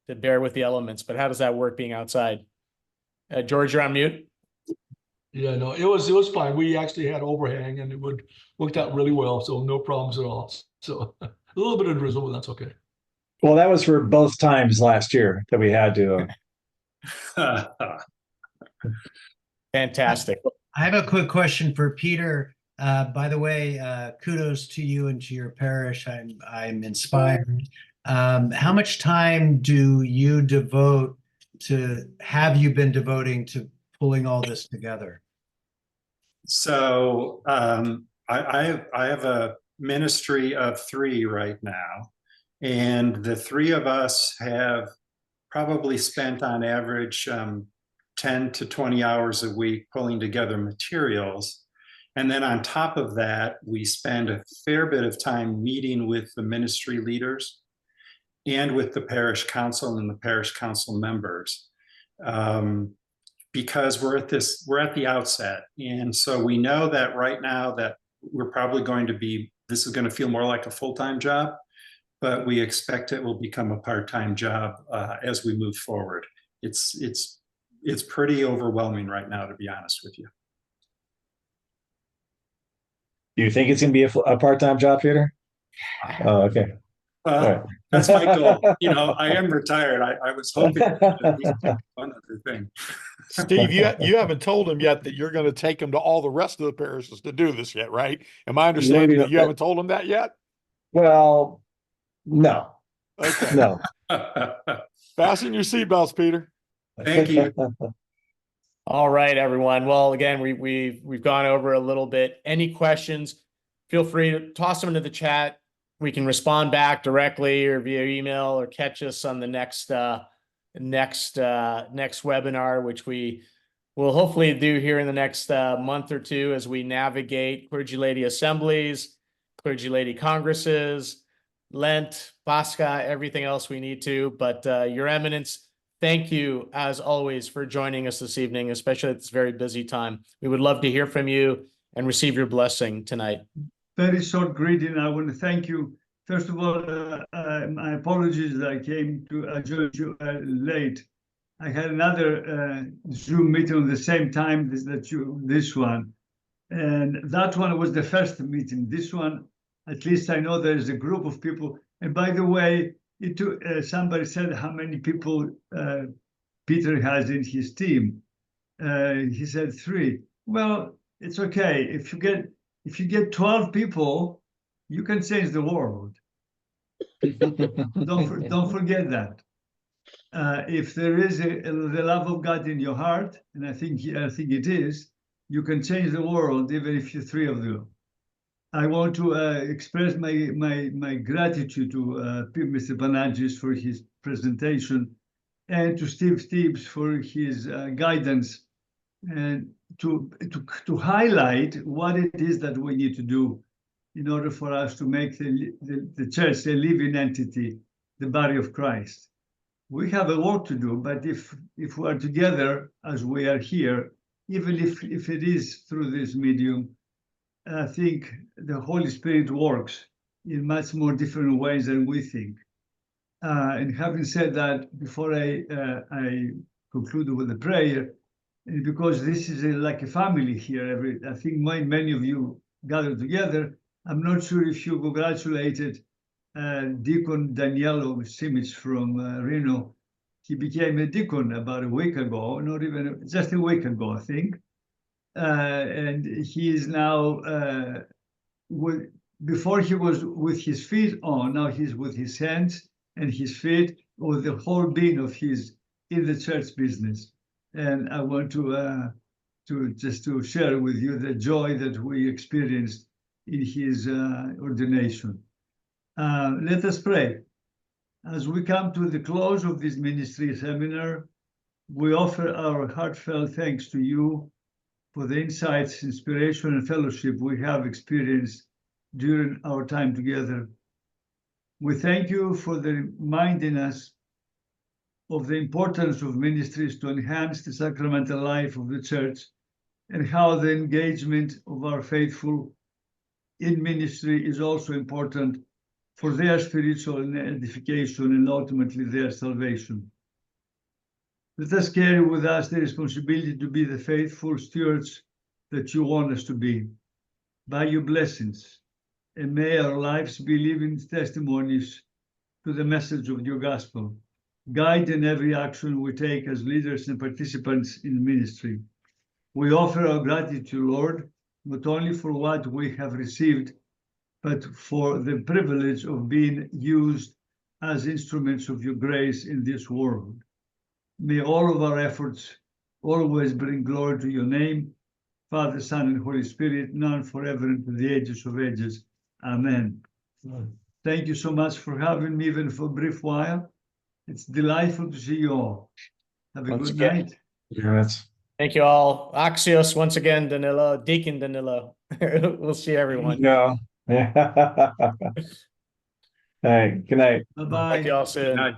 bear with the elements, but how does that work being outside? George, you're on mute. Yeah, no, it was fine. We actually had overhang and it worked out really well. So no problems at all. So a little bit of drizzle, but that's okay. Well, that was for both times last year that we had to. Fantastic. I have a quick question for Peter. By the way, kudos to you and to your parish. I'm inspired. How much time do you have you been devoting to pulling all this together? So I have a ministry of 3 right now, and the 3 of us have probably spent on average 10 to 20 hours a week pulling together materials. And then on top of that, we spend a fair bit of time meeting with the ministry leaders and with the parish council and the parish council members, because we're at the outset. And so we know that right now that we're probably this is going to feel more like a full-time job, but we expect it will become a part-time job as we move forward. It's pretty overwhelming right now, to be honest with you. Do you think it's going to be a part-time job, Peter? Oh, okay. Right. That's my goal. I am retired. I was hoping to be one other thing. Steve, you haven't told him yet that you're going to take him to all the rest of the parishes to do this yet, right? Am I understanding that you haven't told him that yet? Well, no. Okay. No. Fasten your seatbelts, Peter. Thank you. All right, everyone. Well, again, we've gone over a little bit. Any questions, feel free to toss them into the chat. We can respond back directly or via email, or catch us on the next webinar, which we will hopefully do here in the next month or two as we navigate clergy lady assemblies, clergy lady congresses, Lent, Pascha, everything else we need to. But Your Eminence, thank you, as always, for joining us this evening, especially at this very busy time. We would love to hear from you and receive your blessing tonight. Very short greeting. I want to thank you. First of all, my apologies that I came to join you late. I had another Zoom meeting at the same time this one. And that one was the first meeting. This one, at least I know there is a group of people. And by the way, it took, somebody said how many people Peter has in his team. He said 3. Well, it's okay. If you get 12 people, you can change the world. Don't forget that. If there is the love of God in your heart, and I think it is, you can change the world even if you're three of you. I want to express my gratitude to Mr. Panagis for his presentation, and to Steve Steeves for his guidance, and to highlight what it is that we need to do in order for us to make the church a living entity, the body of Christ. We have a work to do, but if we are together as we are here, even if it is through this medium, I think the Holy Spirit works in much more different ways than we think. And having said that, before I conclude with a prayer, and because this is like a family here, I think many of you gathered together. I'm not sure if you congratulated Deacon Danielo Simic from Reno. He became a deacon about a week ago, not even just a week ago, I think. And he is now, before he was with his feet on, now he's with his hands and his feet, or the whole being of his in the church business. And I want to just to share with you the joy that we experienced in his ordination. Let us pray. As we come to the close of this ministry seminar, we offer our heartfelt thanks to you for the insights, inspiration, and fellowship we have experienced during our time together. We thank you for reminding us of the importance of ministries to enhance the sacramental life of the church, and how the engagement of our faithful in ministry is also important for their spiritual edification and ultimately their salvation. Let us carry with us the responsibility to be the faithful stewards that you want us to be, by your blessings, and may our lives be living testimonies to the message of your gospel. Guide in every action we take as leaders and participants in ministry. We offer our gratitude, Lord, not only for what we have received, but for the privilege of being used as instruments of your grace in this world. May all of our efforts always bring glory to your name, Father, Son, and Holy Spirit, now and forever and to the ages of ages. Amen. Thank you so much for having me, even for a brief while. It's delightful to see you all. Have a Once good again. night. Yes. Thank you all. Axios, once again, Danilo, Deacon Danilo. We'll see everyone. Yeah. Yeah. All right. Good night. Bye-bye. Talk to you all soon. Good night.